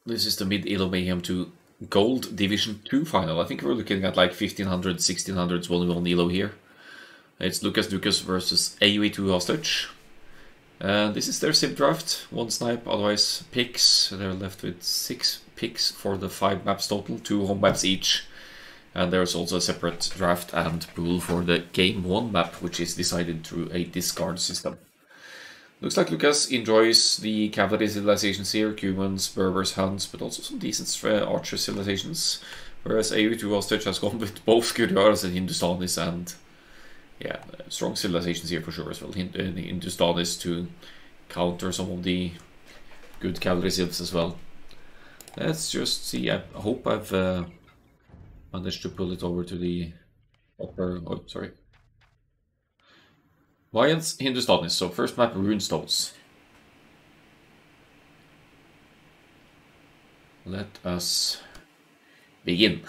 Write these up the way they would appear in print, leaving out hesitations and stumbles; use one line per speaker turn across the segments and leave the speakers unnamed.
This is the mid ELO Mayhem 2 Gold Division 2 final. I think we're looking at like 1500, 1600s volleyball ELO here. It's Lucas versus AOE 2 Hostage. This is their sim draft. 1 snipe, otherwise picks. They're left with 6 picks for the 5 maps total, 2 home maps each. And there's also a separate draft and pool for the game 1 map, which is decided through a discard system. Looks like Lucas enjoys the cavalry civilizations here, Cumans, Berbers, Huns, but also some decent archer civilizations. Whereas AOE2 Hostage has gone with both Gurjaras and Hindustanis, and yeah, strong civilizations here for sure as well. Hindustanis to counter some of the good cavalry civs as well. Let's just see. I hope I've managed to pull it over to the upper. Oh, sorry. Mayans, Hindustanis. So first map, Runestones. Let us begin.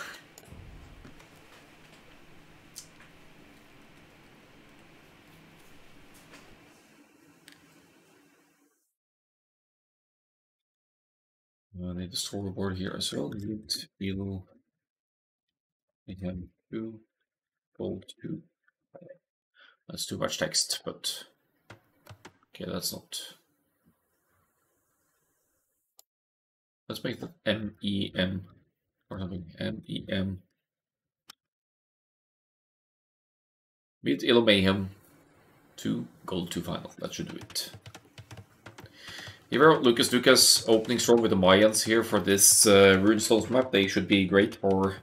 I need the scoreboard here as well. ELO Mayhem 2, Gold 2. That's too much text, but okay, that's not. Let's make that MEM or something. MEM. Mid ELO Mayhem 2, Gold 2 final. That should do it. Here, Lucas opening strong with the Mayans here for this Runestones map. They should be great for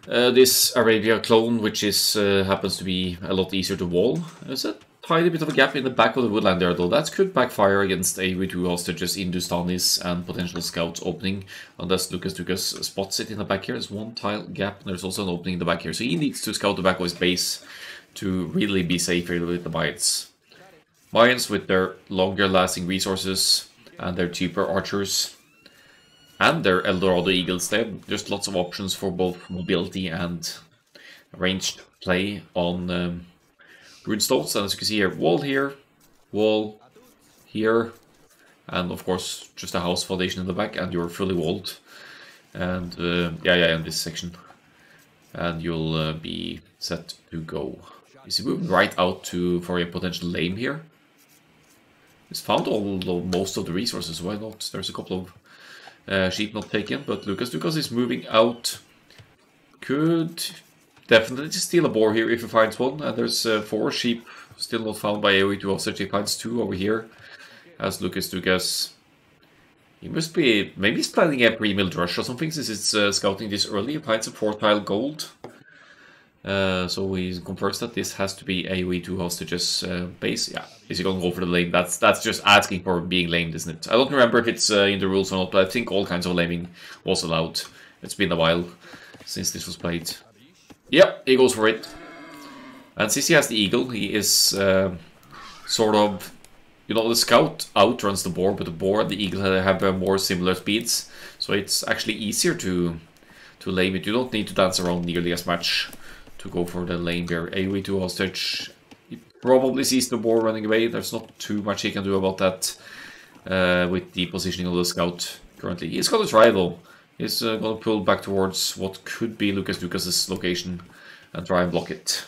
this Arabia clone, which is happens to be a lot easier to wall. There's a tiny bit of a gap in the back of the woodland there, though. That could backfire against AOE2 hostages, Hindustanis, and potential scouts opening, unless Lucas spots it in the back here. There's one tile gap, and there's also an opening in the back here. So he needs to scout the back of his base to really be safe here with the Mayans. Mayans with their longer lasting resources and their cheaper archers and their Eldorado Eagles. They have just lots of options for both mobility and ranged play on Runestones. And as you can see here, wall here, and of course just a house foundation in the back, and you're fully walled. And in this section. And you'll be set to go. Is he moving right out for a potential lane here? He's found most of the resources, why not? There's a couple of sheep not taken, but Lucas is moving out. Could definitely steal a boar here if he finds one, and there's 4 sheep still not found by AOE2 Hostage. He finds 2 over here, as Lucas he must be maybe planning a pre-milled rush or something, since it's scouting this early. He finds a 4-tile gold. So he confirms that this has to be AOE2 Hostage's base. Yeah, is he going to go for the lane? That's just asking for being lamed, isn't it? I don't remember if it's in the rules or not, but I think all kinds of laming was allowed. It's been a while since this was played. Yep, he goes for it. And since he has the eagle, he is sort of, you know, the scout outruns the boar, but the boar and the eagle have more similar speeds, so it's actually easier to lame it. You don't need to dance around nearly as much to go for the lane here. AOE2 Hostage, he probably sees the boar running away. There's not too much he can do about that with the positioning of the scout currently. He's going to try though. He's going to pull back towards what could be Lucas's location and try and block it.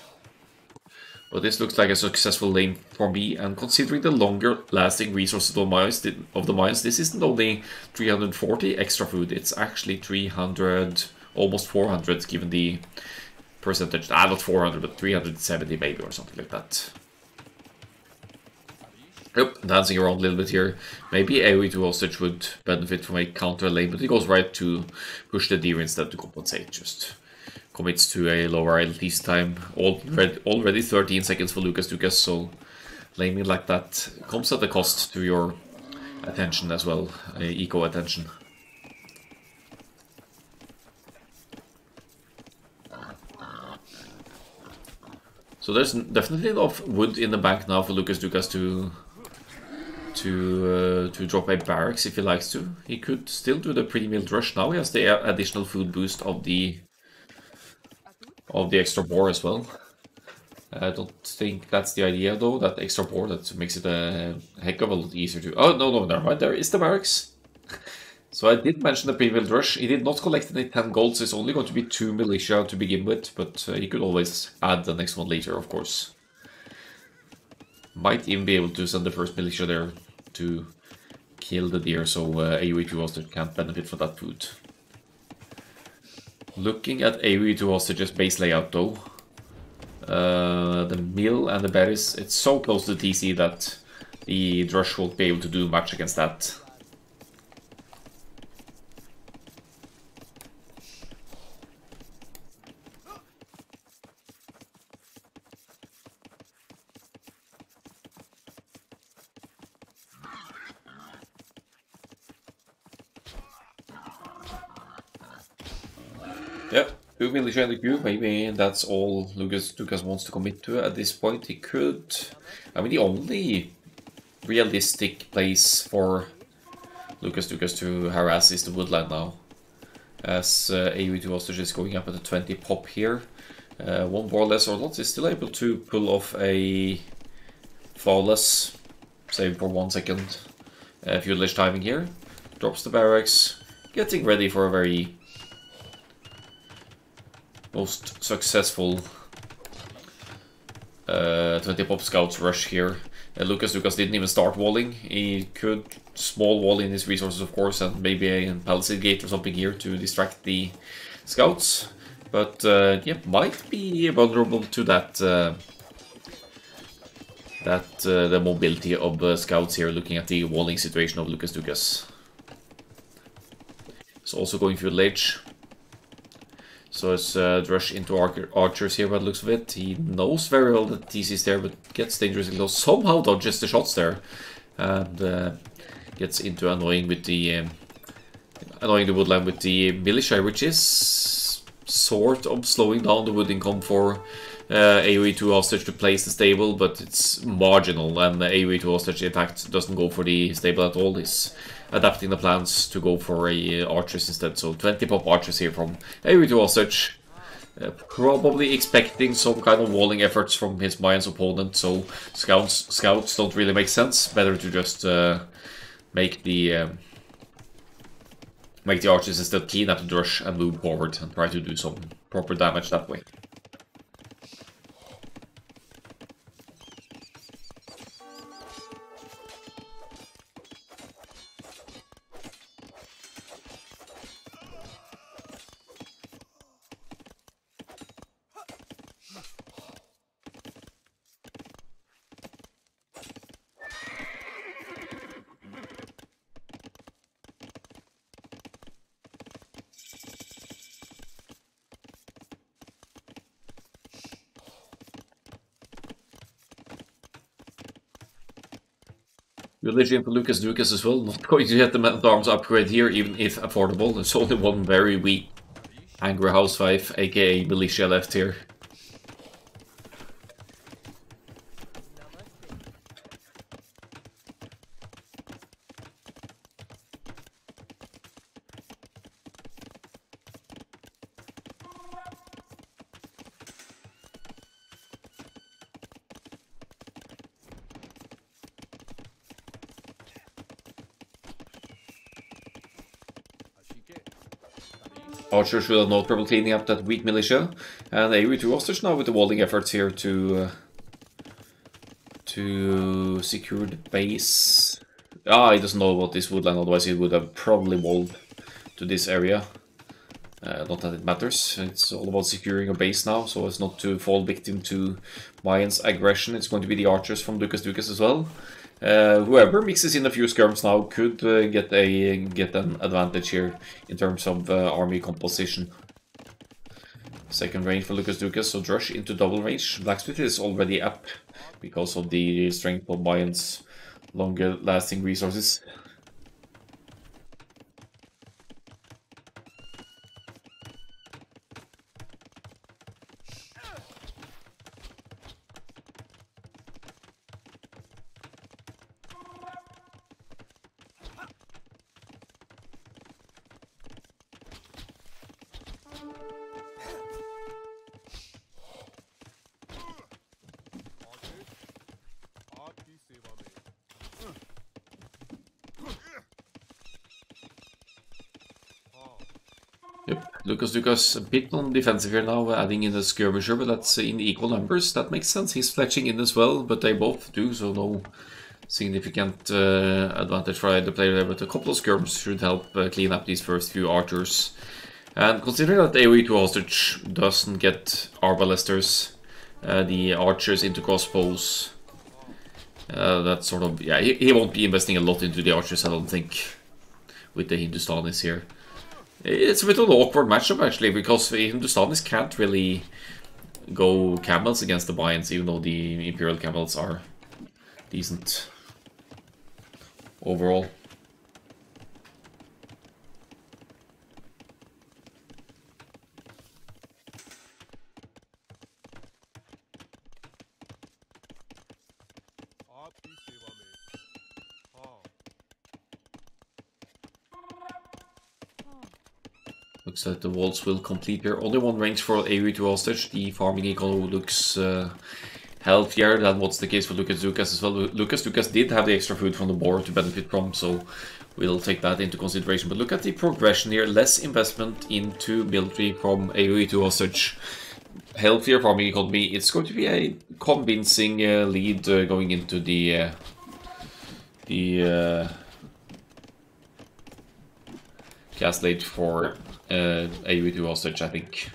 But this looks like a successful lane for me, and considering the longer lasting resources of the Mayans, this isn't only 340 extra food, it's actually 300, almost 400 given the percentage. Not 400, but 370 maybe or something like that. Yep, dancing around a little bit here. Maybe AOE2 Hostage would benefit from a counter lane, but he goes right to push the deer instead to compensate. Just commits to a lower release time. Already 13 seconds for Lucas, so laming like that comes at a cost to your attention as well, eco attention. So there's definitely enough wood in the bank now for Lucas to drop a barracks if he likes to. He could still do the pre-milled rush now. He has the additional food boost of the extra boar as well. I don't think that's the idea though, that extra boar that makes it a heck of a lot easier to... Oh, no, never mind, there is the barracks. So I did mention the pre-build rush. He did not collect any 10 gold, so it's only going to be 2 militia to begin with, but he could always add the next one later, of course. Might even be able to send the first militia there to kill the deer, so AoE 2 hostage can't benefit from that food. Looking at AoE 2 hostage's base layout though, the mill and the berries, it's so close to TC that the Drush won't be able to do much against that. Yep, 2 militia in the queue, maybe that's all Lucas wants to commit to at this point. He could... I mean, the only realistic place for Lucas to harass is the woodland now. As AoE 2 hostage is going up at a 20 pop here. One more less or not is still able to pull off a flawless, save for 1 second, feudalish timing here. Drops the barracks, getting ready for a very most successful 20 pop scouts rush here. Lucas didn't even start walling. He could small wall in his resources, of course, and maybe a palisade gate or something here to distract the scouts. But yeah, might be vulnerable to that the mobility of scouts here. Looking at the walling situation of Lucas. It's also going through the ledge. So it's rush into archers here by the looks of it. He knows very well that TC is there, but gets dangerously close. Somehow dodges the shots there. And gets into annoying the woodland with the militia, which is sort of slowing down the wood income for AoE 2 hostage to place the stable, but it's marginal, and the AoE 2 hostage in fact doesn't go for the stable at all. He's adapting the plans to go for a archers instead. So 20 pop archers here from AoE 2 hostage. Probably expecting some kind of walling efforts from his Mayans opponent, so scouts don't really make sense. Better to just make the archers instead clean up the rush and move forward and try to do some proper damage that way. Religion for Lucas as well. Not going to get the Man at Arms upgrade here, even if affordable. There's only one very weak Angry Housewife, aka Militia, left here. Archer should have no trouble cleaning up that weak militia, and AoE 2 hostage now with the walling efforts here to secure the base. He doesn't know about this woodland, otherwise he would have probably walled to this area. Not that it matters, it's all about securing a base now, so as not to fall victim to Mayans' aggression. It's going to be the archers from Lucas as well. Whoever mixes in a few skirms now could get an advantage here in terms of army composition. Second range for Lucas, so Drush into double range. Blacksmith is already up because of the strength of Mayans' longer lasting resources. Lucas a bit on defensive here now, adding in a skirmisher, but that's in equal numbers. That makes sense. He's fletching in as well, but they both do, so no significant advantage for either player there, but a couple of skirms should help clean up these first few archers. And considering that AoE 2 hostage doesn't get arbalesters, the archers into crossbows, that sort of, yeah, he won't be investing a lot into the archers, I don't think, with the Hindustanis here. It's a bit of an awkward matchup actually, because the Hindustanis can't really go camels against the Mayans, even though the Imperial camels are decent overall. Looks like the walls will complete here. Only one range for AoE 2 hostage. The farming eco looks healthier than what's the case for Lucas as well. Lucas did have the extra food from the boar to benefit from, so we'll take that into consideration. But look at the progression here. Less investment into military from AoE 2 hostage. Healthier farming economy. It's going to be a convincing lead going into the cast late for AoE 2 hostage, I think.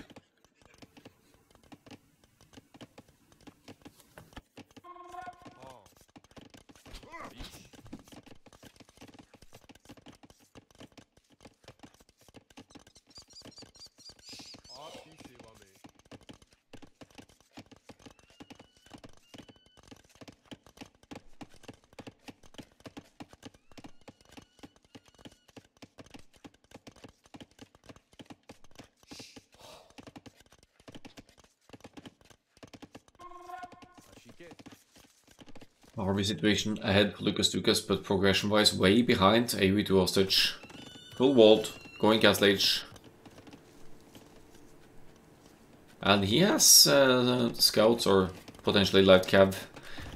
Army situation ahead for Lucas, but progression-wise way behind AoE 2 hostage. Full walled, going castle age. And he has scouts or potentially light cav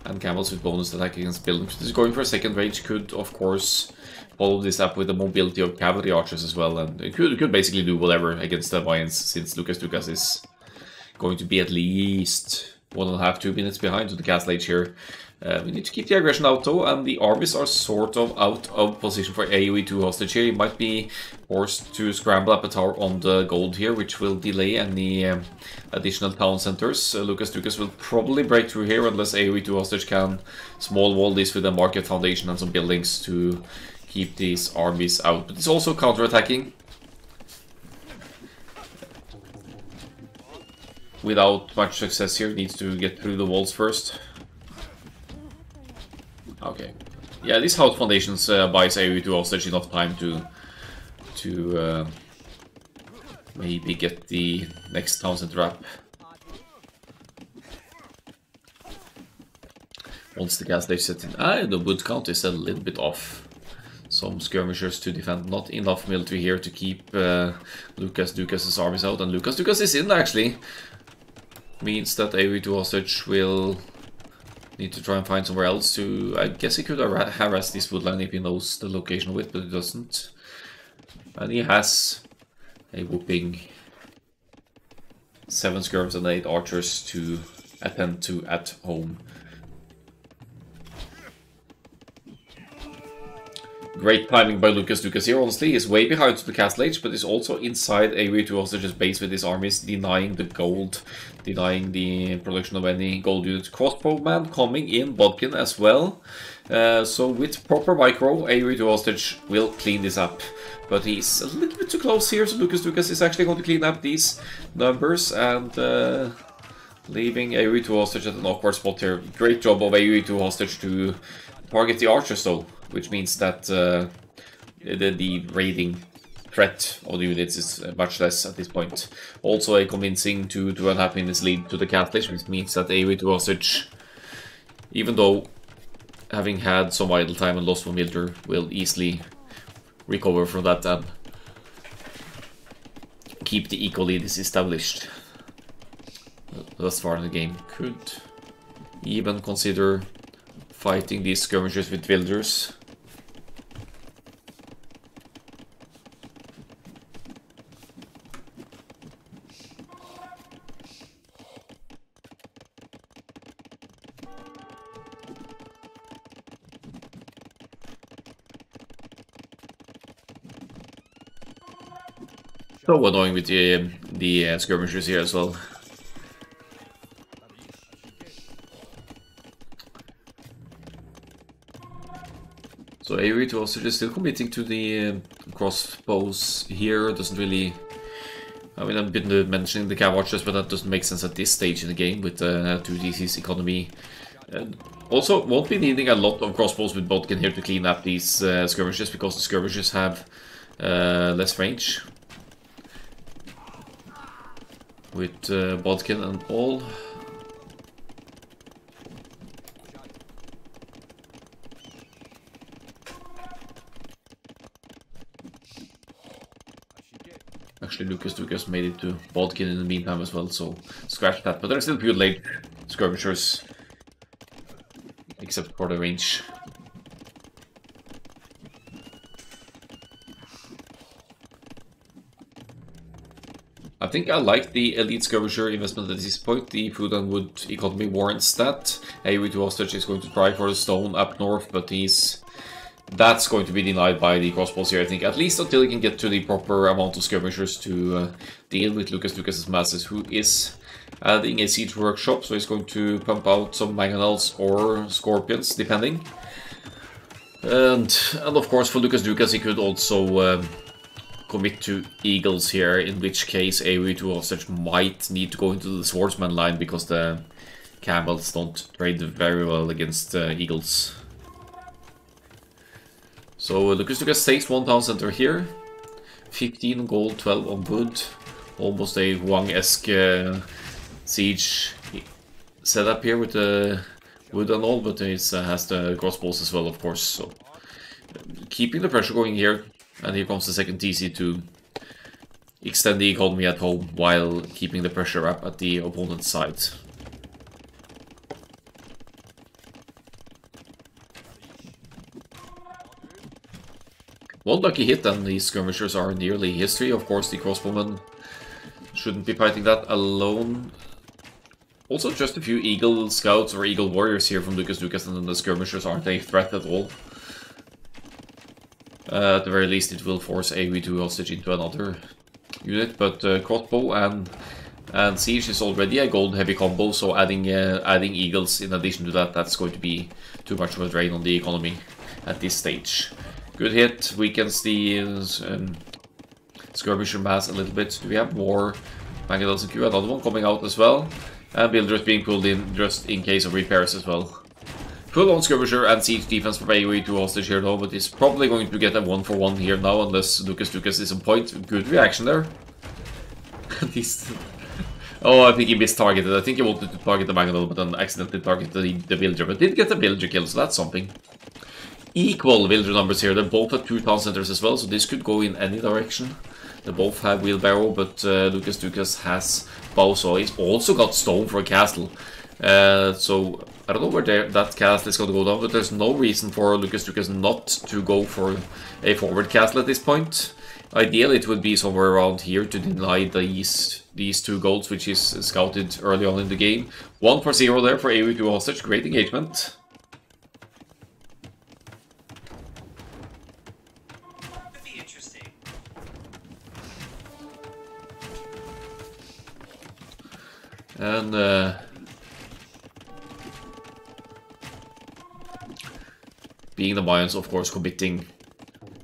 and camels with bonus attack against buildings. This is going for a second range, could of course follow this up with the mobility of cavalry archers as well, and it could basically do whatever against the Mayans, since Lucas is going to be at least 1.5–2 minutes behind to the castle age here. We need to keep the aggression out though, and the armies are sort of out of position for AoE 2 hostage here. He might be forced to scramble up a tower on the gold here, which will delay any additional town centers. Lucas will probably break through here unless AoE 2 hostage can small wall this with a market foundation and some buildings to keep these armies out. But it's also counter-attacking without much success here. Needs to get through the walls first. Okay, yeah, these house foundations buys AoE 2 hostage enough time to maybe get the next town center up. Once the gas stage sets in, the wood count is a little bit off. Some skirmishers to defend, not enough military here to keep Lucas's armies out, and Lucas is in actually. Means that AoE 2 hostage will need to try and find somewhere else to... I guess he could harass this woodland if he knows the location of it, but he doesn't. And he has a whooping 7 skirms and 8 archers to attend to at home. Great timing by Lucas here, honestly. He's way behind to the castle age, but is also inside AoE 2 hostage's base with his armies, denying the gold, denying the production of any gold units. Crossbowman coming in, Bodkin as well. So with proper micro, AoE 2 hostage will clean this up. But he's a little bit too close here, so Lucas is actually going to clean up these numbers and leaving AoE 2 hostage at an awkward spot here. Great job of AoE 2 hostage to target the archers though, which means that the raiding threat of the units is much less at this point. Also a convincing 2.5 minutes lead to the castle, which means that AoE 2 hostage, even though having had some idle time and lost one military, will easily recover from that and keep the eco lead is established. Thus far in the game, could even consider fighting these skirmishers with villagers. So annoying with the skirmishers here as well. So AoE to also just still committing to the crossbows here. Doesn't really... I mean, I've been mentioning the cav watchers, but that doesn't make sense at this stage in the game with 2DC's economy. Also, won't be needing a lot of crossbows with Bodkin here to clean up these skirmishers, because the skirmishers have less range. With Bodkin and all. Actually, Lucas made it to Bodkin in the meantime as well, so scratch that. But they're still pure late skirmishers, except for the range. I think I like the elite skirmisher investment at this point. The food and wood economy warrants that. AoE to hostage is going to try for the stone up north, but that's going to be denied by the crossbows here, I think. At least until he can get to the proper amount of skirmishers to deal with Lucas's masses, who is adding a siege workshop, so he's going to pump out some mangonels or scorpions, depending. And of course, for Lucas, he could also commit to eagles here, in which case AoE to hostage might need to go into the swordsman line, because the camels don't trade very well against eagles. So Lucas takes one town center here, 15 gold, 12 on wood, almost a Huang-esque siege setup here with the wood and all, but it has the crossbows as well, of course. So keeping the pressure going here, and here comes the second TC to extend the economy at home while keeping the pressure up at the opponent's side. One lucky hit and these skirmishers are nearly history. Of course, the crossbowmen shouldn't be fighting that alone. Also, just a few eagle scouts or eagle warriors here from Lucas, and then the skirmishers aren't a threat at all. At the very least, it will force AoE to hostage into another unit, but crossbow and siege is already a gold heavy combo, so adding eagles in addition to that, that's going to be too much of a drain on the economy at this stage. Good hit, weakens the skirmisher mass a little bit. Do we have more mangonels in queue? Another one coming out as well, and builders being pulled in just in case of repairs as well. Full on skirmisher and siege defense for AoE to hostage here though, but he's probably going to get a 1-for-1 here now unless Lucas is on point. Good reaction there. Oh, I think he mistargeted. I think he wanted to target the mangonel, but then accidentally targeted the villager, but did get the villager kill, so that's something. Equal villager numbers here. They're both at 2 town centers as well, so this could go in any direction. They both have wheelbarrow, but Lucas has bow, so he's also got stone for a castle. So I don't know where that castle is going to go down, but there's no reason for Lucas not to go for a forward castle at this point. Ideally, it would be somewhere around here to deny these 2 golds, which is scouted early on in the game. 1 for 0 there for AoE to hostage. Great engagement. And being the Mayans, of course, committing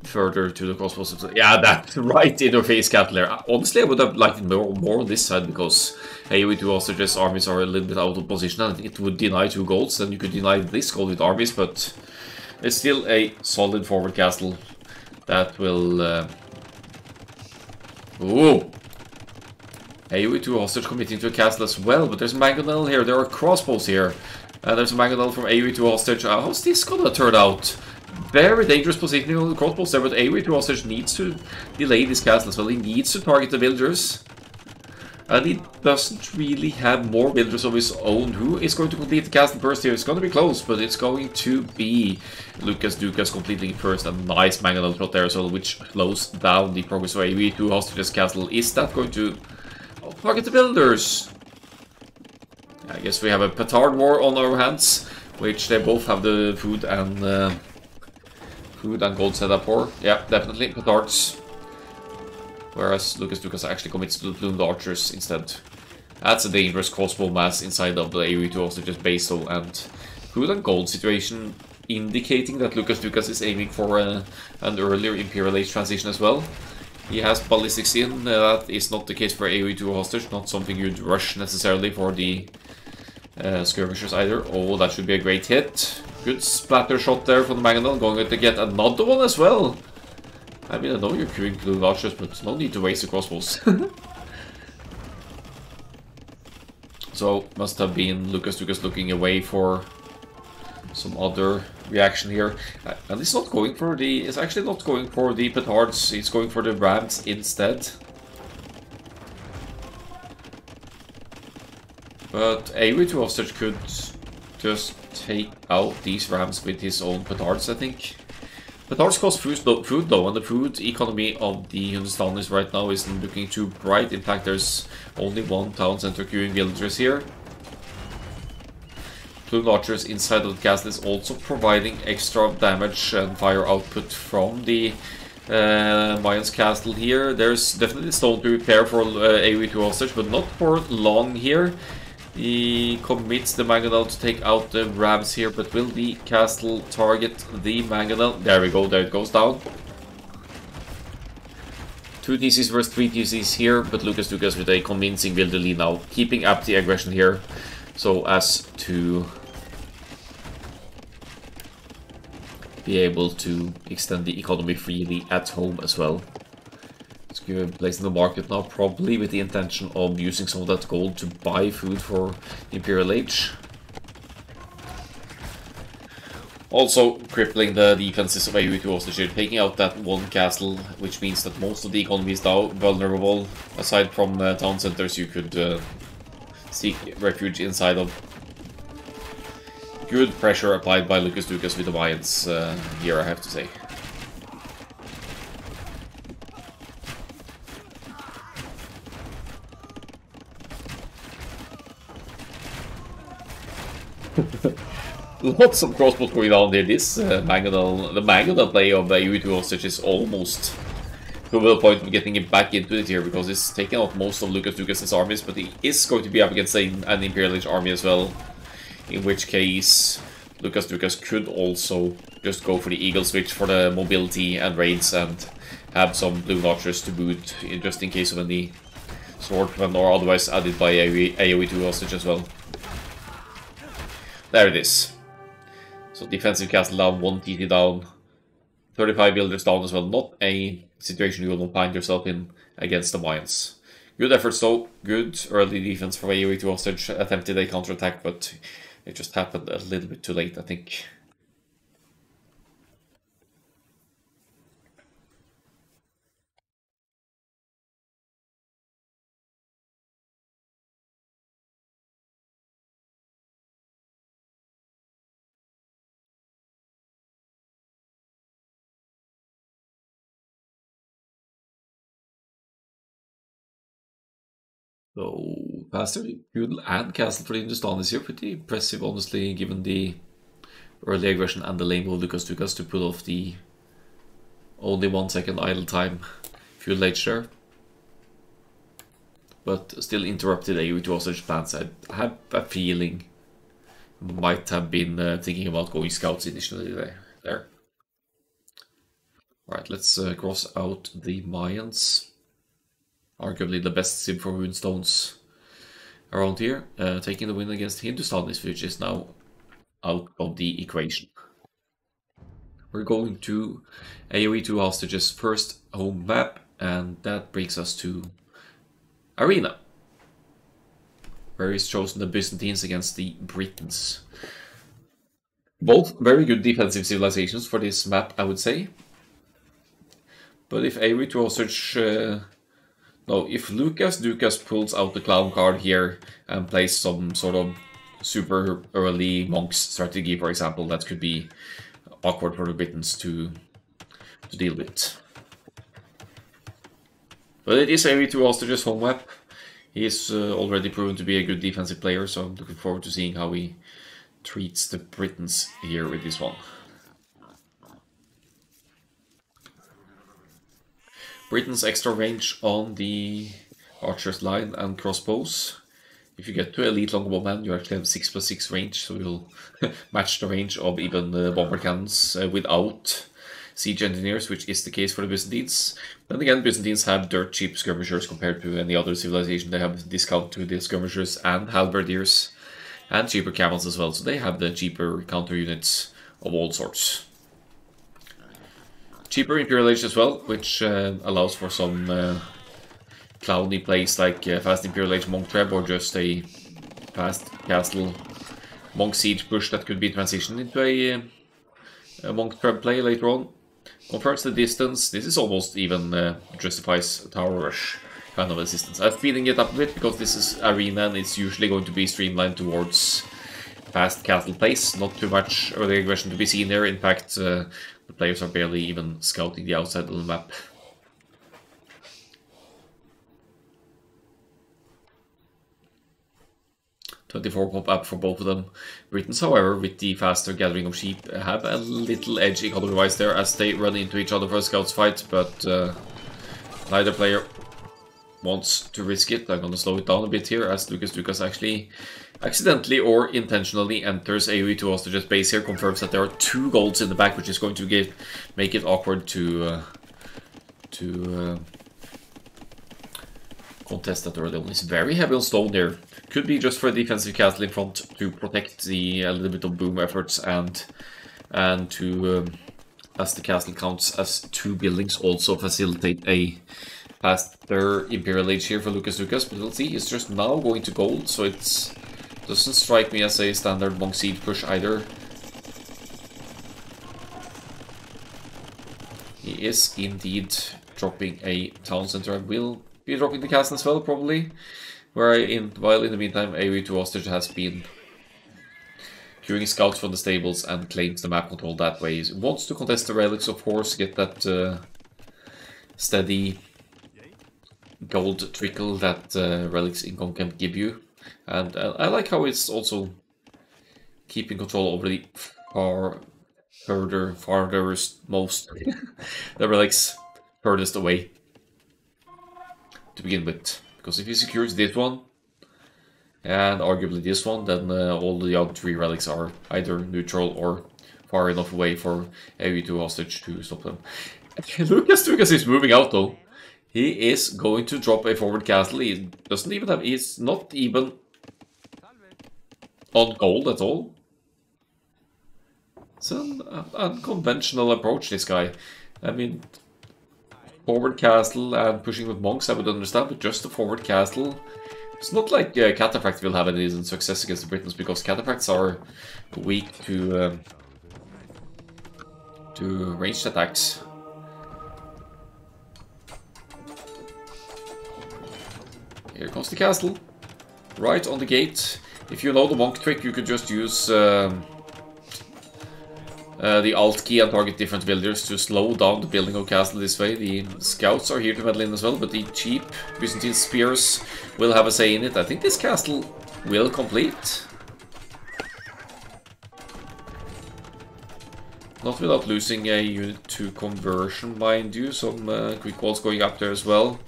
further to the crossbows. Yeah, that right in your face cattle there. Honestly, I would have liked more on this side, because AoE to hostages armies are a little bit out of position, and it would deny 2 golds. Then you could deny this gold with armies, but it's still a solid forward castle that will. Ooh! AoE to hostage committing to a castle as well, but there's a mangonel here. There are crossbows here. There's a mangonel from AoE to hostage. How's this gonna turn out? Very dangerous positioning on the crossbows there, but AoE to hostage needs to delay this castle as well. He needs to target the villagers. And he doesn't really have more villagers of his own. Who is going to complete the castle first here? It's going to be close, but it's going to be Lucas completing first. A nice mangonel shot there as well, which slows down the progress of AoE to hostage's castle. Is that going to target the builders? I guess we have a petard war on our hands, which they both have the food and gold set up for. Yeah, definitely petards. Whereas Lucas actually commits to the plumed archers instead. That's a dangerous crossbow mass inside of the AoE 2 hostages base though, and food and gold situation indicating that Lucas is aiming for an earlier Imperial Age transition as well. He has ballistics in, that is not the case for AoE 2 hostage, not something you'd rush necessarily for the skirmishers either. Oh, that should be a great hit. Good splatter shot there from the Mangonel, going to get another one as well. I mean, I know you're queuing blue archers, but no need to waste the crossbows. So, must have been Lucas looking away for some other reaction here. And it's not going for the... It's actually not going for the petards, it's going for the rams instead. But AoE 2 hostage could just take out these rams with his own petards, I think. Petards cost food though, and the food economy of the Hindustanis right now isn't looking too bright. In fact, there's only one town center queuing villagers here. Plumed archers inside of the castle is also providing extra damage and fire output from the Mayans castle here. There's definitely stone to repair for AoE 2 hostage, but not for long here. He commits the Mangonel to take out the rams here, but will the castle target the Mangonel? There we go, there it goes down. 2 TCs versus 3 TCs here, but Lucas with a convincing build to lead now, keeping up the aggression here, so as to be able to extend the economy freely at home as well. Placed in the market now, probably with the intention of using some of that gold to buy food for Imperial Age. Also crippling the defenses of AoE 2 hostage, taking out that one castle, which means that most of the economy is now vulnerable. Aside from town centers, you could seek refuge inside of. Good pressure applied by Lucas with the Mayans here, I have to say. Lots of crossbows going on there. This the Mangonel play of AoE 2 hostage is almost to the point of getting him back into it here, because it's taking out most of Lucas's armies, but he is going to be up against an Imperial Age army as well, in which case Lucas could also just go for the Eagle switch for the mobility and raids and have some blue archers to boot just in case of any swordmen or otherwise added by AoE 2 hostage as well. There it is. So defensive castle down, 1 TT down, 35 builders down as well. Not a situation you will find yourself in against the Mayans. Good efforts though, good early defense from AoE 2 hostage, attempted a counterattack, but it just happened a little bit too late, I think. So, faster, Feudal and Castle for the Hindustanis here. Pretty impressive, honestly, given the early aggression and the lane of Lucas to pull off the only 1 second idle time Feudal Age there. But still interrupted AoE 2 hostage plans. I have a feeling might have been thinking about going scouts initially there. Alright, let's cross out the Mayans. Arguably the best sim for runestones around here. Taking the win against Hindustanis, which is now out of the equation. We're going to AoE 2 hostages first home map, and that brings us to Arena, where he's chosen the Byzantines against the Britons. Both very good defensive civilizations for this map, I would say. But if AoE 2 hostage... No, if Lucas pulls out the clown card here and plays some sort of super early monks strategy, for example, that could be awkward for the Britons to deal with. But it is AoE 2 hostages home map. He is already proven to be a good defensive player, so I'm looking forward to seeing how he treats the Britons here with this one. Britain's extra range on the archer's line and crossbows. If you get to elite longbowman, you actually have 6+6 range, so you'll match the range of even bomber cannons without siege engineers, which is the case for the Byzantines. Then again, Byzantines have dirt cheap skirmishers compared to any other civilization. They have discount to the skirmishers and halberdiers, and cheaper camels as well, so they have the cheaper counter units of all sorts. Cheaper Imperial Age as well, which allows for some clowny plays like fast Imperial Age Monk Treb, or just a fast castle Monk Siege push that could be transitioned into a Monk Treb play later on. Converts the distance. This is almost even justifies Tower Rush kind of assistance. I'm speeding it up a bit because this is arena and it's usually going to be streamlined towards fast castle plays. Not too much early aggression to be seen there. In fact, the players are barely even scouting the outside of the map. 24 pop up for both of them. Britons, however, with the faster gathering of sheep, have a little edge economy-wise there as they run into each other for a scouts fight, but neither player wants to risk it. I'm going to slow it down a bit here as Lucas actually accidentally or intentionally enters AoE to Hostage's base here, confirms that there are 2 golds in the back, which is going to make it awkward to contest that early on. It's very heavy on stone there. Could be just for a defensive castle in front to protect a little bit of boom efforts and to, as the castle counts as 2 buildings, also facilitate a faster Imperial Age here for Lucas. But we'll see, it's just now going to gold, so it doesn't strike me as a standard Monk Siege push either. He is indeed dropping a town center. I will be dropping the castle as well, probably. While in the meantime, AoE to Hostage has been queuing scouts from the stables and claims the map control that way. He wants to contest the relics, of course, get that steady gold trickle that relics income can give you. And I like how it's also keeping control over the farthest most the relics furthest away to begin with. Because if he secures this one, and arguably this one, then all the other 3 relics are either neutral or far enough away for AoE to Hostage to stop them. Lucas is moving out though. He is going to drop a forward castle. He doesn't even have, he's not even on gold at all. It's an unconventional approach, this guy. I mean, forward castle and pushing with monks I would understand, but just a forward castle. It's not like Cataphract will have any success against the Britons, because Cataphracts are weak to ranged attacks. Here comes the castle, right on the gate. If you know the monk trick, you could just use the alt key and target different villagers to slow down the building of castle this way. The scouts are here to meddle in as well, but the cheap Byzantine spears will have a say in it. I think this castle will complete. Not without losing a unit to conversion, mind you. Some quick walls going up there as well.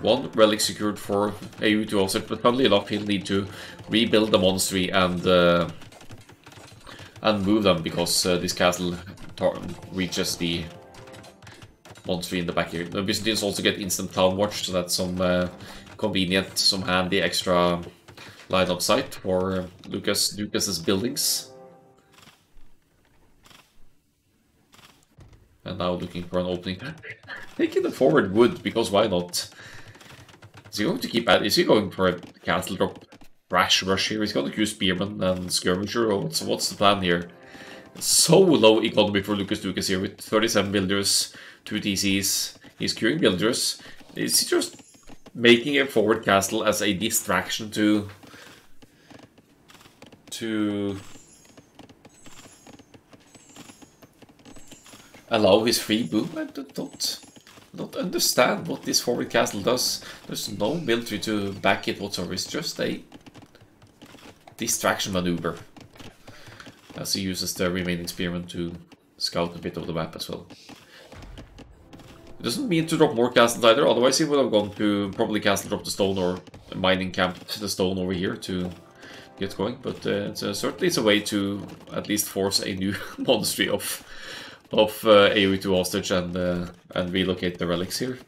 1 relic secured for AoE to offset, but funnily enough he'll need to rebuild the monastery and move them, because this castle reaches the monastery in the back here. The Byzantines also get instant town watch, so that's some convenient, some handy extra line-up sight for Lucas's buildings. And now looking for an opening. Taking the forward wood, because why not? Is he going to keep at? Is he going for a castle drop rash rush here? He's going to queue spearman and skirmisher, or what's the plan here? So low economy for Lucas here with 37 builders, 2 TCs. He's queuing builders. Is he just making a forward castle as a distraction to allow his free boom? I don't understand what this forward castle does. There's no military to back it whatsoever. It's just a distraction maneuver, as he uses the remaining spearmen to scout a bit of the map as well. It doesn't mean to drop more castles either, otherwise he would have gone to probably castle drop the stone or mining camp the stone over here to get going, but certainly it's a way to at least force a new monastery of AoE to hostage and relocate the relics here.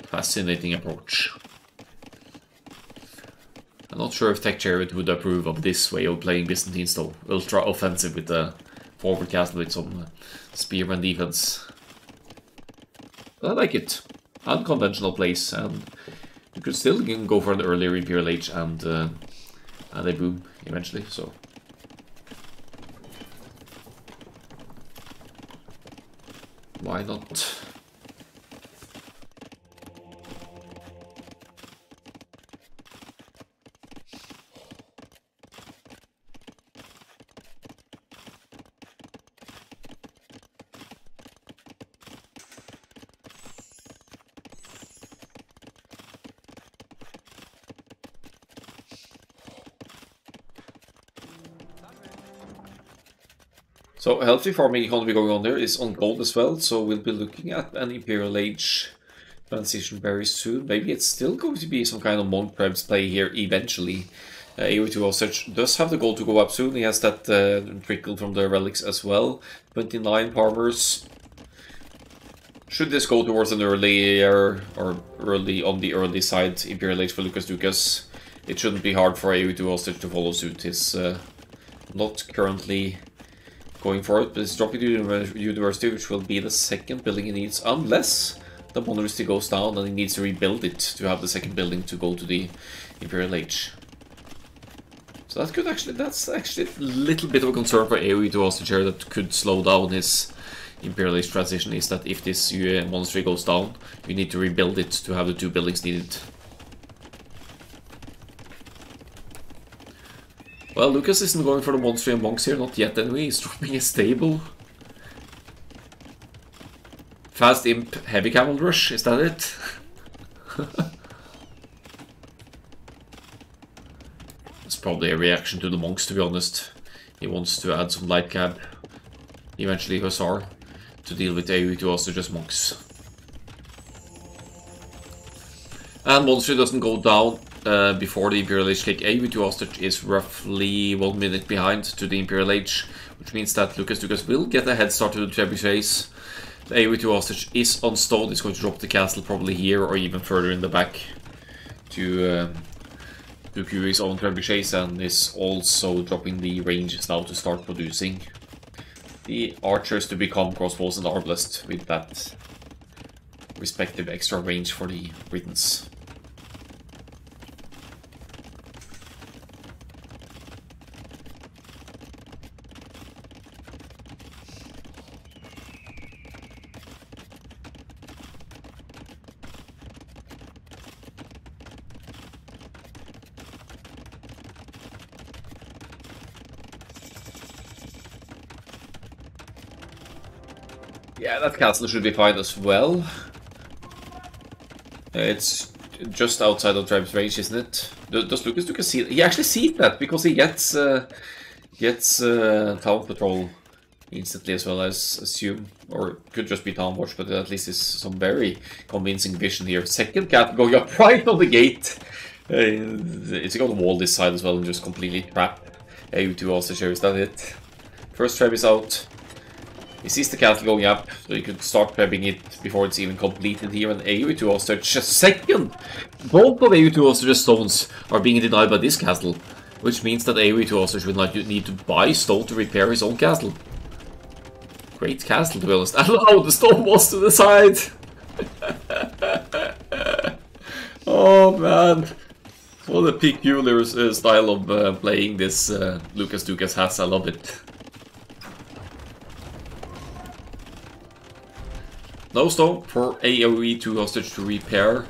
Fascinating approach. I'm not sure if Tech Chariot would approve of this way of playing Byzantines though. Ultra offensive with the forward castle with some spearman defense. But I like it. Unconventional place, and you could still go for an earlier Imperial Age and a boom eventually, so. Why not? So healthy farming economy going on there is on gold as well, so we'll be looking at an Imperial Age transition very soon. Maybe it's still going to be some kind of monk prebs play here eventually. AoE2 Osage does have the gold to go up soon. He has that trickle from the relics as well. 29 farmers. Should this go towards an earlier or early on the early side Imperial Age for Lucas Dukas, it shouldn't be hard for AoE2 Osage to follow suit. He's not currently going for it, but it's dropping to University, which will be the second building he needs, unless the monastery goes down and he needs to rebuild it to have the second building to go to the Imperial Age. So that's actually a little bit of a concern for AoE2 Hostage here that could slow down his Imperial Age transition, is that if this monastery goes down, you need to rebuild it to have the two buildings needed. Well, Lucas isn't going for the monastery and monks here, not yet anyway. He's dropping a stable. Fast imp, heavy camel rush, is that it? It's probably a reaction to the monks, to be honest. He wants to add some light cab, eventually Hussar, to deal with AoE2 hostages monks. And monastery doesn't go down before the Imperial Age kick. AoE2 hostage is roughly 1 minute behind to the Imperial Age, which means that Lucas Dukas will get a head start to the trebuchets. The AoE2 hostage is on stone. He's going to drop the castle probably here or even further in the back to queue his own trebuchets, and is also dropping the ranges now to start producing the archers to become crossbows and arbalest with that respective extra range for the Britons. Yeah, that castle should be fine as well. It's just outside of Tribe's range, isn't it? Does Lucas Dukas see it? He actually sees that because he gets town patrol instantly as well, as assume, or it could just be town watch, but at least it's some very convincing vision here. Second cat going up right on the gate. It's got a wall this side as well and just completely trap AoE2 hostage here. Is that it? First Treb is out. He sees the castle going up, so he could start prepping it before it's even completed here. And AoE2 hostage, a second! Both of AoE2 hostage stones are being denied by this castle, which means that AoE2 hostage will not need to buy stone to repair his own castle. Great castle, to be honest. And oh, the stone was to the side! Oh man! What a peculiar style of playing this Lucas Dukas has. I love it. No stone for AoE2 hostage to repair.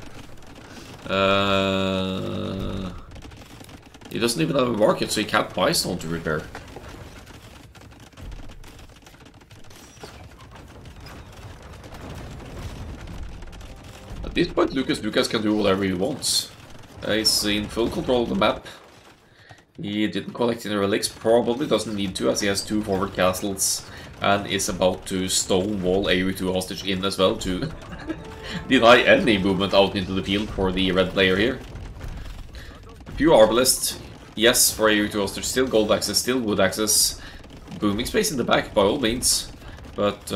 He doesn't even have a market, so he can't buy stone to repair. At this point, Lucas Dukas can do whatever he wants. He's in full control of the map. He didn't collect any relics, probably doesn't need to, as he has two forward castles and is about to stonewall AoE2 hostage in as well to deny any movement out into the field for the red player here. A few Arbalest, yes, for AoE2 hostage, still gold access, still wood access, booming space in the back by all means, but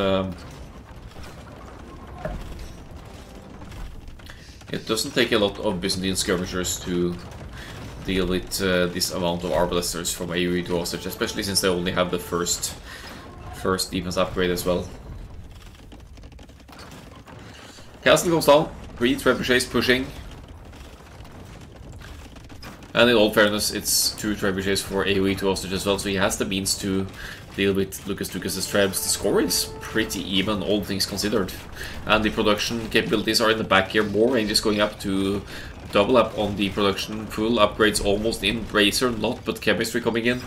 it doesn't take a lot of Byzantine skirmishers to deal with this amount of Arbalesters from AoE2 hostage, especially since they only have the first defense upgrade as well. Castle goes down, 3 trebuchets pushing. And in all fairness, it's 2 trebuchets for AoE2 hostage as well, so he has the means to deal with Lucas Ducas's trebs. The score is pretty even, all things considered. And the production capabilities are in the back here. More range is going up to double up on the production. Full upgrades almost in. Bracer not, but chemistry coming in.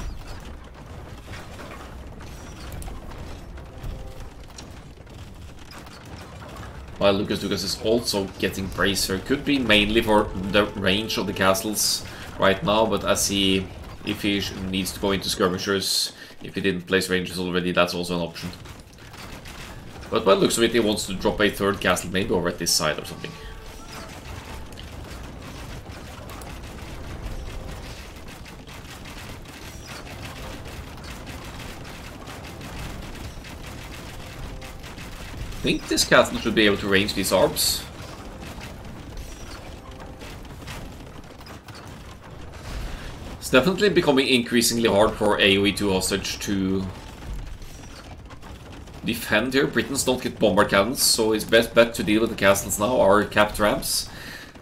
While Lucas Ducas is also getting Bracer. Could be mainly for the range of the castles right now, but if he needs to go into skirmishers, if he didn't place ranges already, that's also an option. But by the looks of it, he wants to drop a third castle, maybe over at this side or something. I think this castle should be able to range these orbs. It's definitely becoming increasingly hard for AoE2 hostage to defend here. Britons don't get bombard cannons, so his best bet to deal with the castles now are capped ramps.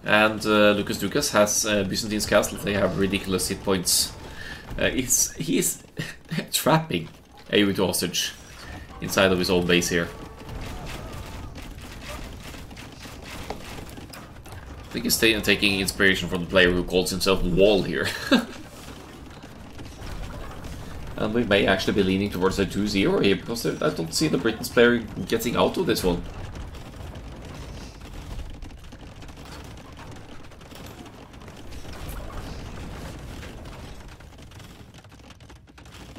And Lucas Ducas has Byzantine's castle. They have ridiculous hit points. He's trapping AoE2 hostage inside of his own base here. I think he's taking inspiration from the player who calls himself Wall here. And we may actually be leaning towards a 2-0 here, because I don't see the Britons player getting out of this one.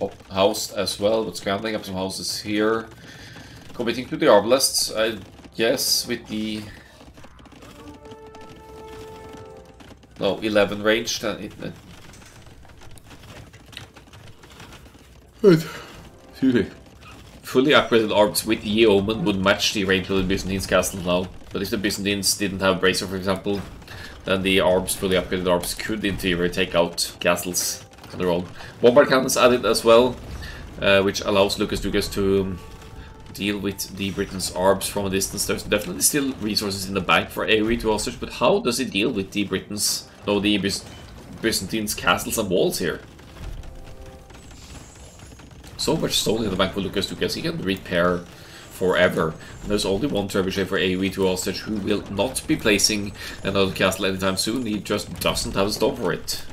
Up house as well, but scrambling up some houses here. Committing to the Arbalests, I guess, with the... No, 11 range, then it... Fully upgraded orbs with the Omen would match the range of the Byzantine's castle now. But if the Byzantines didn't have Bracer, for example, then the orbs, fully upgraded orbs, could in theory take out castles on their own. Bombard cannons added as well, which allows Lucas Ducas to deal with the Britain's orbs from a distance. There's definitely still resources in the bank for AoE to hostage, but how does he deal with the Britons, though the Byzantines' castles and walls here? So much stone in the bank for Lucas Ducas, he can repair forever. And there's only one trebuchet for AoE to hostage, who will not be placing another castle anytime soon. He just doesn't have a stone for it.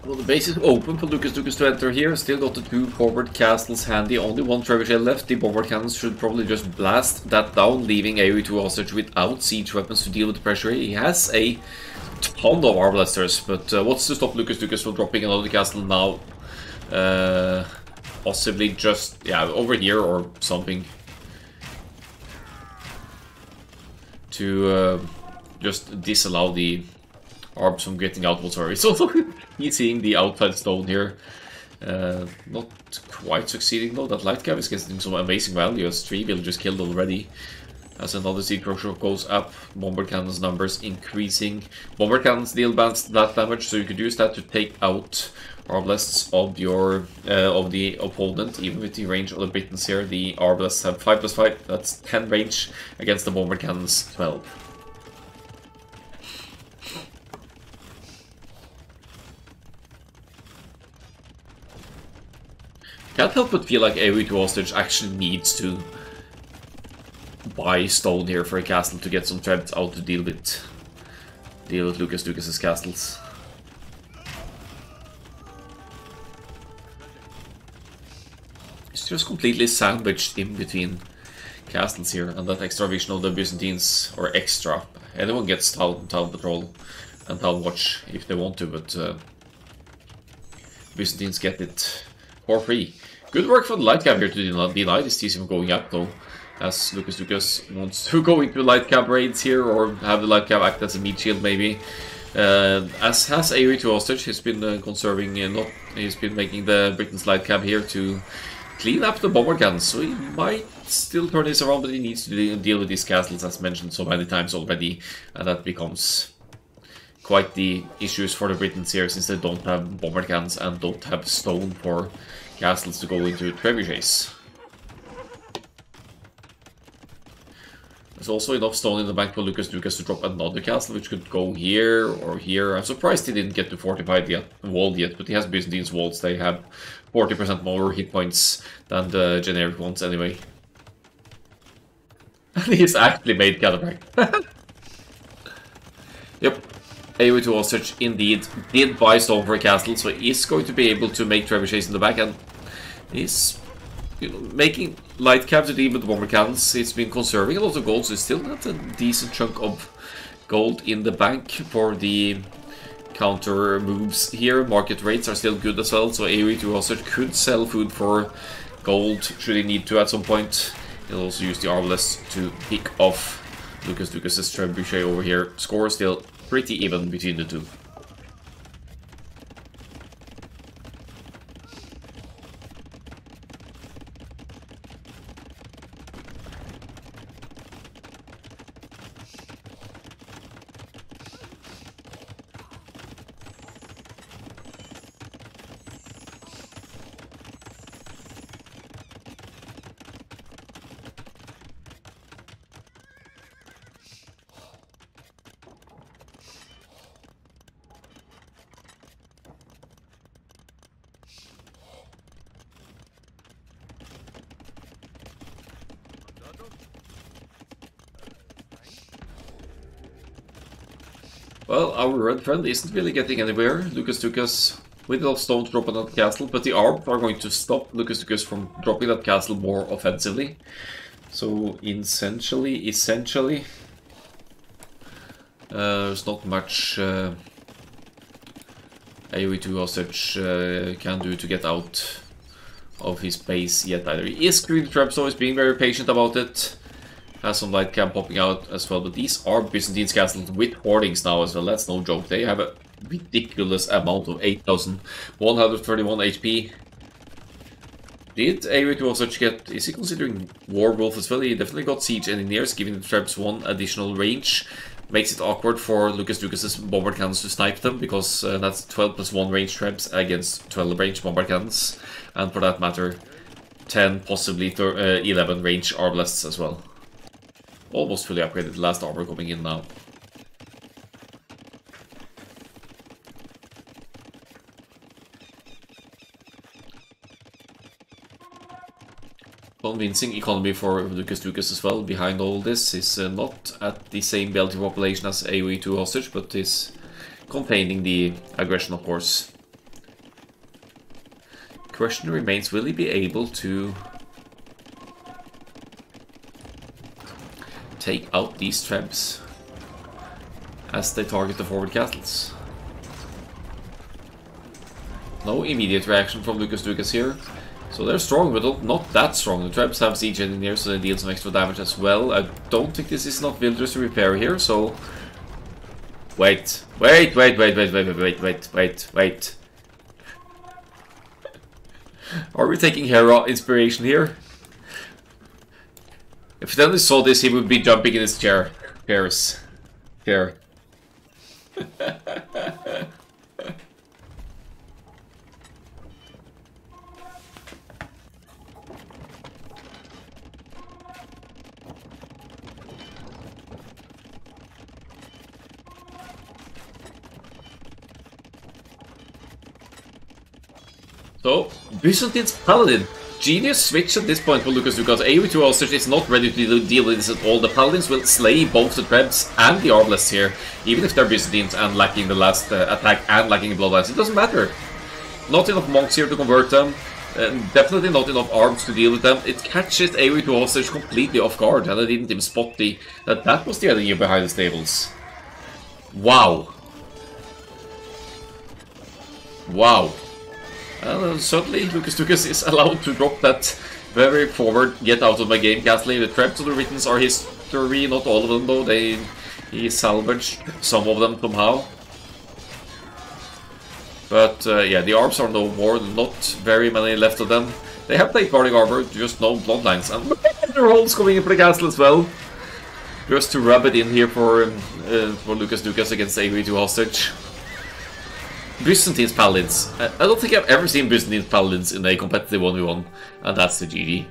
Well, the base is open for Lucas Ducas to enter here. Still got the 2 forward castles handy. Only 1 trebuchet left. The bombard cannons should probably just blast that down, leaving AoE2 hostage without siege weapons to deal with the pressure. He has a ton of Arbalesters, but what's to stop Lucas Ducas from dropping another castle now? Possibly just, yeah, over here or something. To just disallow the orbs from getting out whatsoever. It's also he's seeing the outside stone here. Not quite succeeding though. That light cab is getting some amazing value as 3 villagers killed already. As another siege workshop goes up, bomber cannons numbers increasing. Bomber cannons deal that damage, so you could use that to take out arbalasts of your of the opponent. Even with the range of the Britons here, the arbalasts have 5+5. That's 10 range against the bomber cannons 12. Can't help but feel like AoE 2 Hostage actually needs to buy stone here for a castle to get some threads out to deal with Lucas's castles. It's just completely sandwiched in between castles here, and that extra vision of the Byzantines, or extra. Anyone gets town patrol and town watch if they want to, but Byzantines get it for free. Good work for the light cab here to deny this TC from going up though, as Lucas wants to go into light cab raids here, or have the light cab act as a meat shield maybe. As has AoE 2 Hostage, he's been conserving, he's been making the Britain's light cab here to clean up the bomber cannons, so he might still turn this around, but he needs to deal with these castles as mentioned so many times already, and that becomes quite the issues for the Britons here, since they don't have bomber cannons and don't have stone for castles to go into trebuchets. There's also enough stone in the bank for Lucas to drop another castle, which could go here or here. I'm surprised he didn't get to fortified wall yet, but he has Byzantine's walls. They have 40% more hit points than the generic ones anyway. And he's actually made Cataphract. Yep. AoE 2 Hostage indeed did buy stone for a castle, so he's going to be able to make trebuchets in the back, and he's making light cab to deal with the bomber cannons. It's been conserving a lot of gold, so it's still not a decent chunk of gold in the bank for the counter moves here. Market rates are still good as well, so AoE 2 Hostage could sell food for gold should he need to at some point. He'll also use the Arbalest to pick off Lucas's trebuchet over here. Score still pretty even between the two. Well, our red friend isn't really getting anywhere. Lucas took us with enough stone to drop on that castle, but the ARB are going to stop Lucas from dropping that castle more offensively. So essentially, there's not much AoE 2 Hostage can do to get out of his base yet either. He is screwing the traps, so he's being very patient about it. Has some light cam popping out as well, but these are Byzantine castles with hoardings now as well. That's no joke. They have a ridiculous amount of 8,131 HP. Did AoE 2 Hostage get... Is he considering Warwolf as well? He definitely got Siege Engineers, giving the traps 1 additional range. Makes it awkward for Lucas's bomber cannons to snipe them, because that's 12+1 range traps against 12 range bomber cannons. And for that matter, 10, possibly 11 range arbalasts as well. Almost fully upgraded, the last armor coming in now. Convincing economy for Lucas as well. Behind all this is not at the same belty population as AoE 2 Hostage, but is containing the aggression, of course. Question remains, will he be able to take out these trebs as they target the forward castles? No immediate reaction from Lucas here. So they're strong, but not that strong. The trebs have Siege Engineers, so they deal some extra damage as well. I don't think this is enough villagers to repair here, so... Wait. Are we taking Hera inspiration here? If Dennis saw this, he would be jumping in his chair. Chair. So, Byzantine's Paladin. Genius switch at this point for Lucas because AoE2 Hostage is not ready to deal with this at all. The Paladins will slay both the Trebs and the Arbalists here, even if they're Byzantines and lacking the last attack and lacking Bloodlines. It doesn't matter. Not enough monks here to convert them. Definitely not enough arms to deal with them. It catches AoE2 Hostage completely off guard, and I didn't even spot that was the idea behind the stables. Wow. Wow. And suddenly, Lucas is allowed to drop that very forward, get out of my game castling. The Trebs of the Britons are history, not all of them though. He salvaged some of them somehow. But yeah, the arms are no more, not very many left of them. They have plate guarding armor, just no bloodlines. And their holes coming in for the castle as well. Just to rub it in here for Lucas against AoE2 Hostage. Byzantine's Paladins. I don't think I've ever seen Byzantine's Paladins in a competitive 1v1, and that's the GG.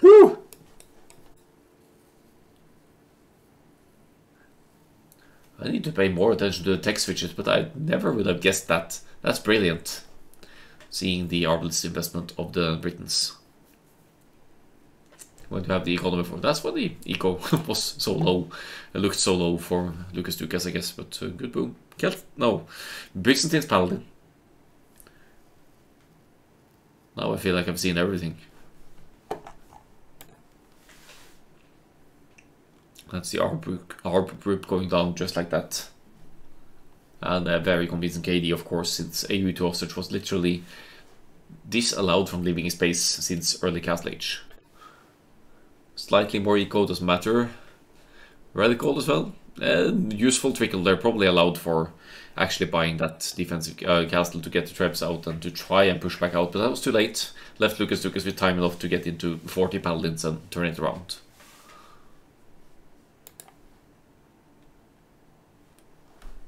Whew! I need to pay more attention to the text switches, but I never would have guessed that. That's brilliant. Seeing the Arbalist investment of the Britons. When you have the economy for that's why the eco was so low. It looked so low for Lucas, I guess, but good boom. No, Byzantine's Paladin. Now I feel like I've seen everything. That's the ARB group going down just like that. And a very convincing KD, of course, since AoE2 Hostage was literally disallowed from leaving his base since early Castle Age. Slightly more eco doesn't matter. Radical as well. Useful trickle, they're probably allowed for actually buying that defensive castle to get the Trebs out and to try and push back out, but that was too late. Left Lucas with time enough to get into 40 Paladins and turn it around.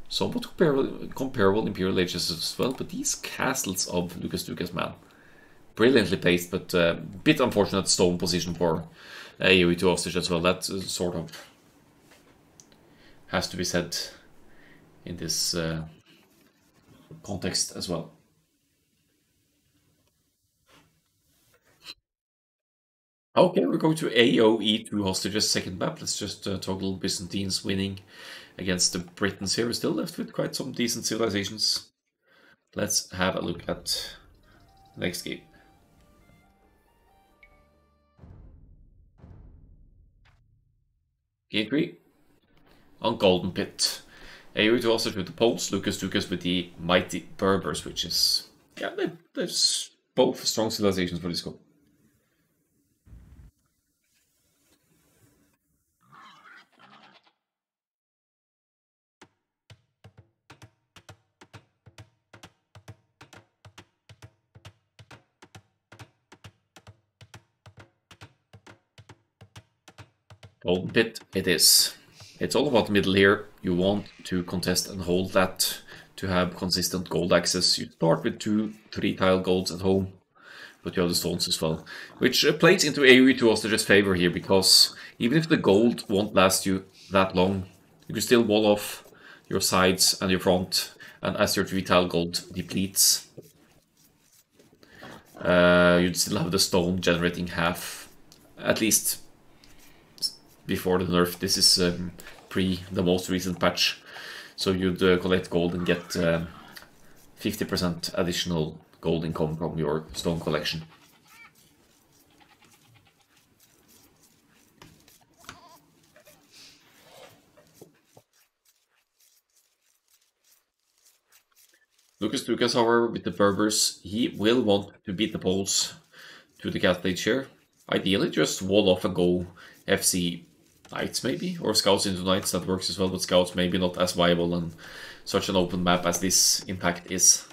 Somewhat comparable Imperial Ages as well, but these castles of Lucas, man. Brilliantly placed, but a bit unfortunate stone position for AoE2 Hostage as well. That sort of has to be said in this context as well. Okay, we're going to AoE2 Hostage's second map. Let's just toggle Byzantines winning against the Britons here. We're still left with quite some decent civilizations. Let's have a look at the next game. Game 3 on Golden Pit. AoE2 Hostage with the Poles, Lucas with the Mighty Berbers, which is, yeah, there's both strong civilizations for this scope. Golden Pit it is. It's all about the middle here. You want to contest and hold that to have consistent gold access. You start with 2-3 tile golds at home, but you have the stones as well. Which plays into AoE2 Hostage's favor here, because even if the gold won't last you that long, you can still wall off your sides and your front, and as your 3 tile gold depletes, you'd still have the stone generating half, at least before the nerf. This is pre the most recent patch, so you'd collect gold and get 50% additional gold income from your stone collection. Lucas, however, with the Berbers, he will want to beat the Poles to the Castle Age here. Ideally, just wall off and go FC Knights maybe, or Scouts into Knights, that works as well, but Scouts maybe not as viable on such an open map as this Impact is.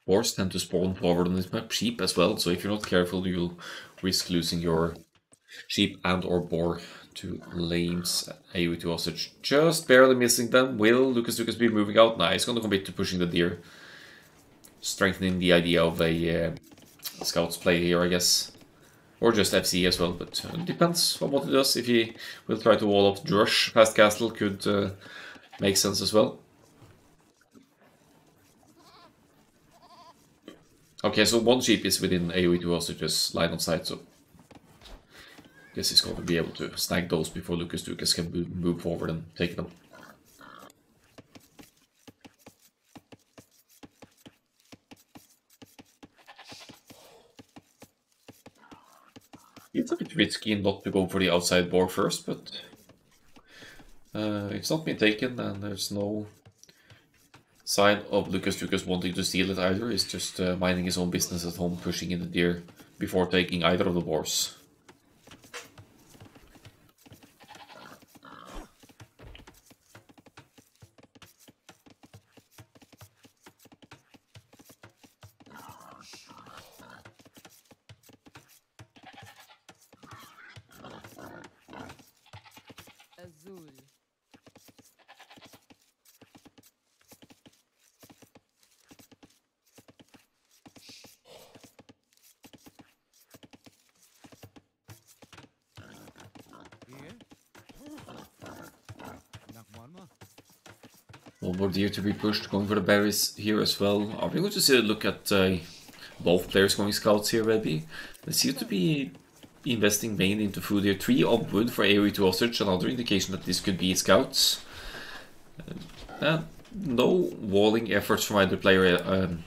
boars tend to spawn forward on this map, sheep as well, so if you're not careful you'll risk losing your sheep and or boar to lames. AoE to hostage, just barely missing them. Will Lucas be moving out? Nah, he's gonna commit to pushing the deer. Strengthening the idea of a scouts play here, I guess. Or just FC as well, but depends on what he does. If he will try to wall off Drush past castle, could make sense as well. Okay, so one sheep is within AoE 2 hostages line of sight, so I guess he's going to be able to snag those before Lucas can move forward and take them. It's a bit risky not to go for the outside boar first, but it's not been taken and there's no sign of Lucas wanting to steal it either. He's just minding his own business at home, pushing in the deer before taking either of the boars. One more deer to be pushed, going for the berries here as well. Are we going to see a look at both players going scouts here, maybe? They seem to be investing mainly into food here. 3 of wood for AoE to hostage, another indication that this could be scouts. No walling efforts from either player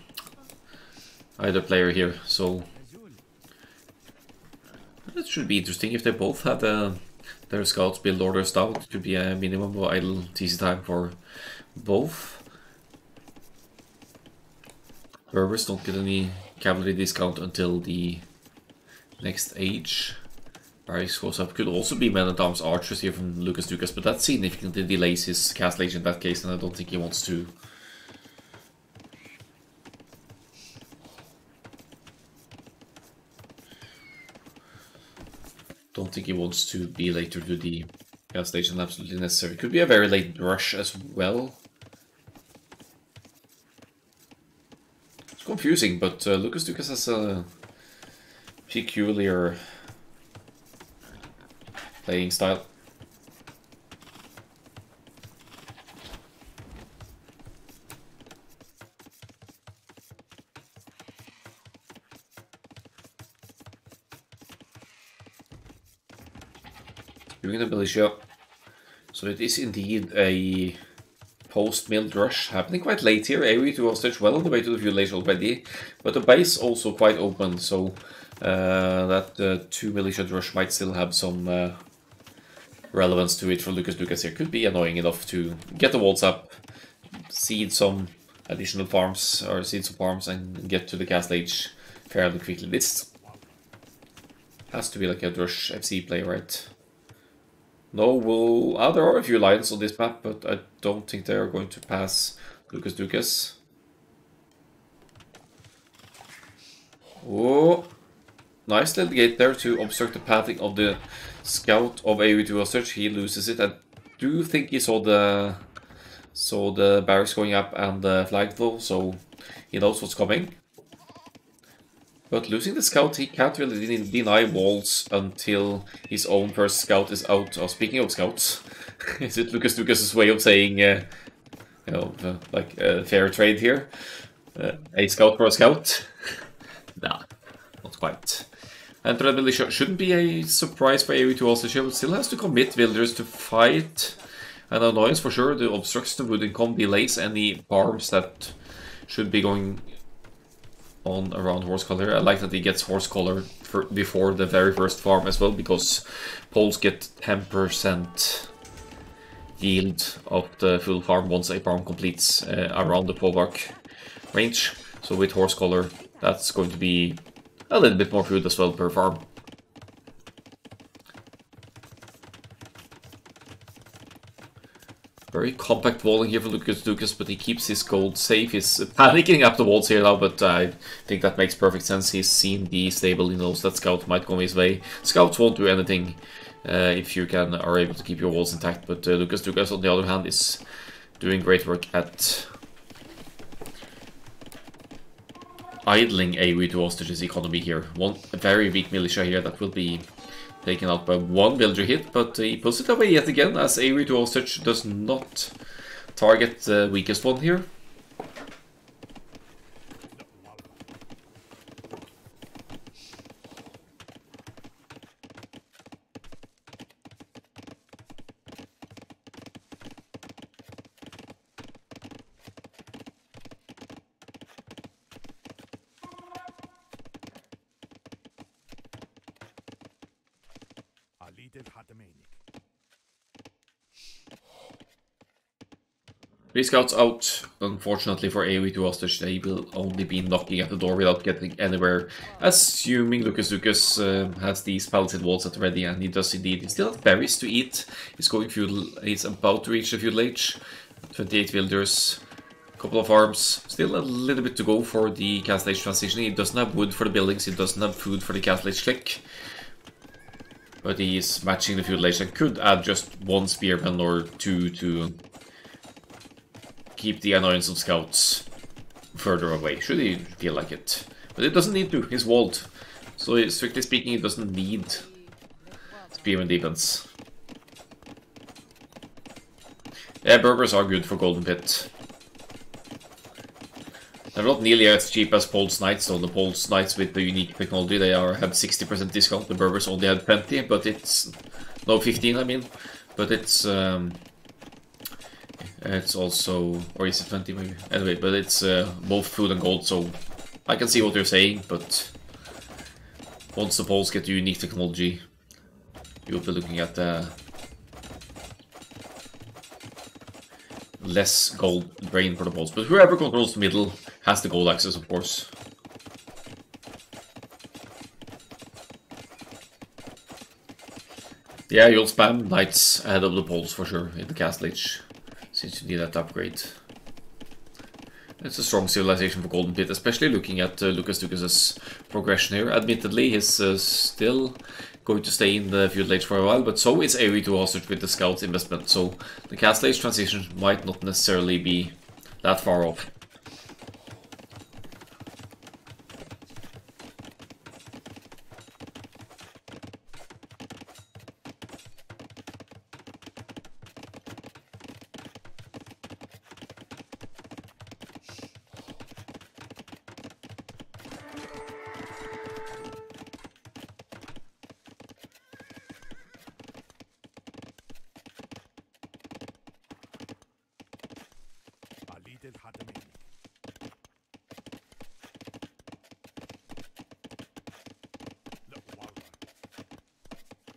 here, so that should be interesting. If they both had their scouts build orders down, it could be a minimum of idle TC time for both. Berbers don't get any cavalry discount until the next age. Barracks goes up. Could also be men-at-arms archers here from Lucas, but that significantly delays his castle age in that case, and I don't think he wants to. Don't think he wants to be later to the gas station, absolutely necessary. Could be a very late rush as well. It's confusing, but Lucas has a peculiar playing style. Doing the militia. So it is indeed a post-milled rush happening quite late here. AoE to hostage well on the way to the village already, but the base also quite open, so that 2 militia rush might still have some relevance to it for Lucas here. Could be annoying enough to get the walls up, seed some additional farms, or seed some farms, and get to the castle age fairly quickly. This has to be like a Drush FC play, right? No, there are a few lines on this map, but I don't think they are going to pass Lucas. Oh, nice little gate there to obstruct the pathing of the scout of AoE to hostage. He loses it. I do think he saw the barracks going up and the flag though, so he knows what's coming. But losing the scout, he can't really deny walls until his own first scout is out. Oh, speaking of scouts, is it Lucas's way of saying, like fair trade here? A scout for a scout? Nah, not quite. And the militia shouldn't be a surprise for AoE to also still has to commit villagers to fight. An annoyance for sure. The obstruction would income delays any farms that should be going on around horse collar. I like that he gets horse collar before the very first farm as well, because Poles get 10% yield of the full farm once a farm completes around the Polemark range. So with horse collar, that's going to be a little bit more food as well per farm. Very compact walling here for Lucas, but he keeps his gold safe. He's panicking up the walls here now, but I think that makes perfect sense. He's seen the stable, he knows that Scout might come his way. Scouts won't do anything if you are able to keep your walls intact, but Lucas on the other hand is doing great work at idling AoE to hostages economy here. A very weak militia here that will be taken out by one villager hit, but he puts it away yet again, as AoE to hostage does not target the weakest one here. Three scouts out. Unfortunately for AoE to hostage, they will only be knocking at the door without getting anywhere. Assuming Lucas has these palisade walls at ready, and he does indeed. He still has berries to eat. He's going feudal. He's about to reach the feudal age. 28 villagers, a couple of farms. Still a little bit to go for the castle age transition. He doesn't have wood for the buildings. He doesn't have food for the castle age click. But he is matching the feudal age and could add just one spearman or two to keep the annoyance of scouts further away, should he feel like it. But it doesn't need to, he's walled. So strictly speaking, he doesn't need spearman defense. Yeah, Berbers are good for Golden Pit. They're not nearly as cheap as Pulse Knights, so the Pulse Knights with the unique technology, they have 60% discount. The Berbers only had 20, but it's... no, 15 I mean. But it's also, or is it 20 maybe? Anyway, but it's both food and gold, so I can see what you're saying, but once the Poles get the unique technology, you'll be looking at less gold drain for the Poles. But whoever controls the middle has the gold access, of course. Yeah, you'll spam knights ahead of the Poles for sure in the castle age, since you need that upgrade. It's a strong civilization for Golden Pit, especially looking at Lucas's progression here. Admittedly, he's still going to stay in the feudal age for a while, but so is AoE to hostage with the scout investment, so the castle age transition might not necessarily be that far off.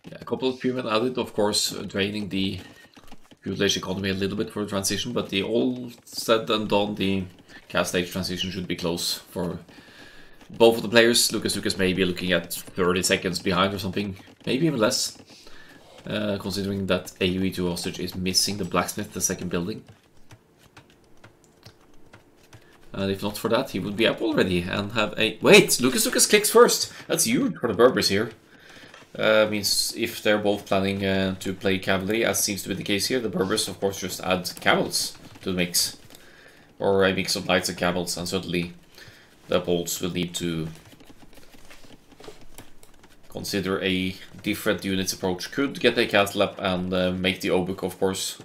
Yeah, a couple of spearmen added, of course, draining the feudal age economy a little bit for the transition, but the all said and done, the castle age transition should be close for both of the players. Lucas may be looking at 30 seconds behind or something, maybe even less, considering that AoE to hostage is missing the blacksmith, the second building. And if not for that, he would be up already and have a... Wait! Lucas clicks first! That's huge for the Berbers here. Means if they're both planning to play cavalry, as seems to be the case here, the Berbers of course just add camels to the mix. Or a mix of knights and camels, and suddenly the Poles will need to consider a different units approach. Could get a castle up and make the Obuk, of course.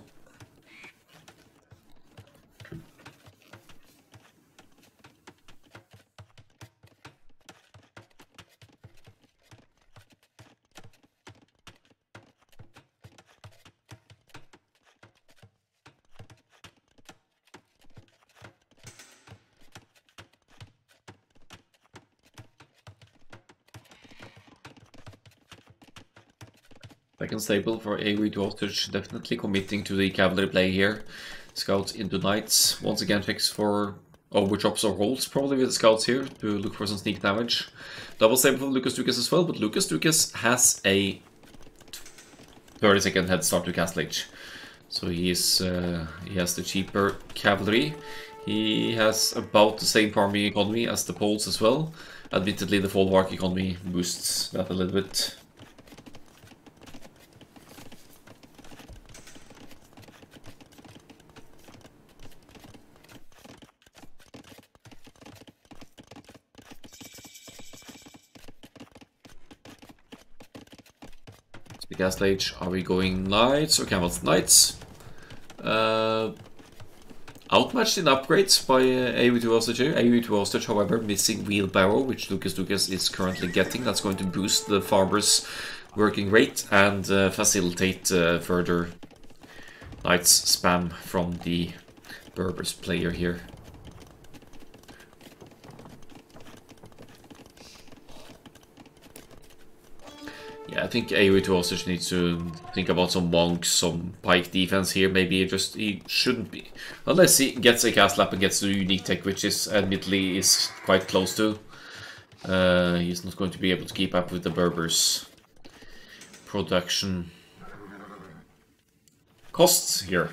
Second stable for AoE to hostage, definitely committing to the cavalry play here. Scouts into knights, once again fixed for overchops or holds, probably with the scouts here to look for some sneak damage. Double stable for Lucas as well, but Lucas has a 30-second head start to castle age. So he has the cheaper cavalry. He has about the same farming economy as the Poles as well. Admittedly, the Folwark economy boosts that a little bit. The Castle Age, are we going Knights or Camels? Knights. Outmatched in upgrades by AOE2 Hostage here. AOE2 Hostage, however, missing Wheelbarrow, which Lucas is currently getting. That's going to boost the farmers' working rate and facilitate further Knights spam from the Berbers player here. Yeah, I think AOE2 Hostage needs to think about some monks, some pike defense here. Maybe he shouldn't be, unless he gets a cast lap and gets the unique tech, which is admittedly is quite close to. He's not going to be able to keep up with the Berbers' production costs here.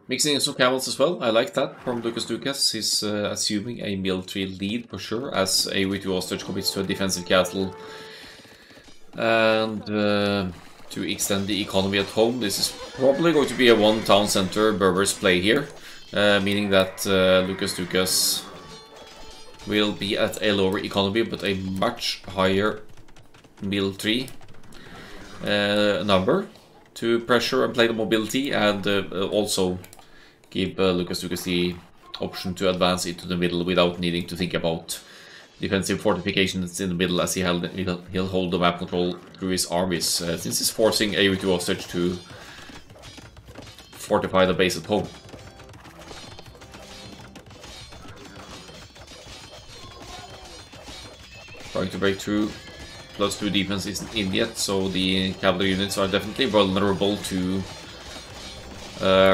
Mixing in some camels as well, I like that from Lucas. He's assuming a military lead for sure, as AOE2 Hostage commits to a defensive castle. And to extend the economy at home, this is probably going to be a one town center Berbers play here, meaning that Lucas will be at a lower economy but a much higher military number to pressure and play the mobility, and also give Lucas the option to advance into the middle without needing to think about defensive fortifications in the middle, as he'll hold the map control through his armies, since he's forcing AOE2 Hostage to fortify the base at home. Trying to break through. +2 defense isn't in yet, so the cavalry units are definitely vulnerable to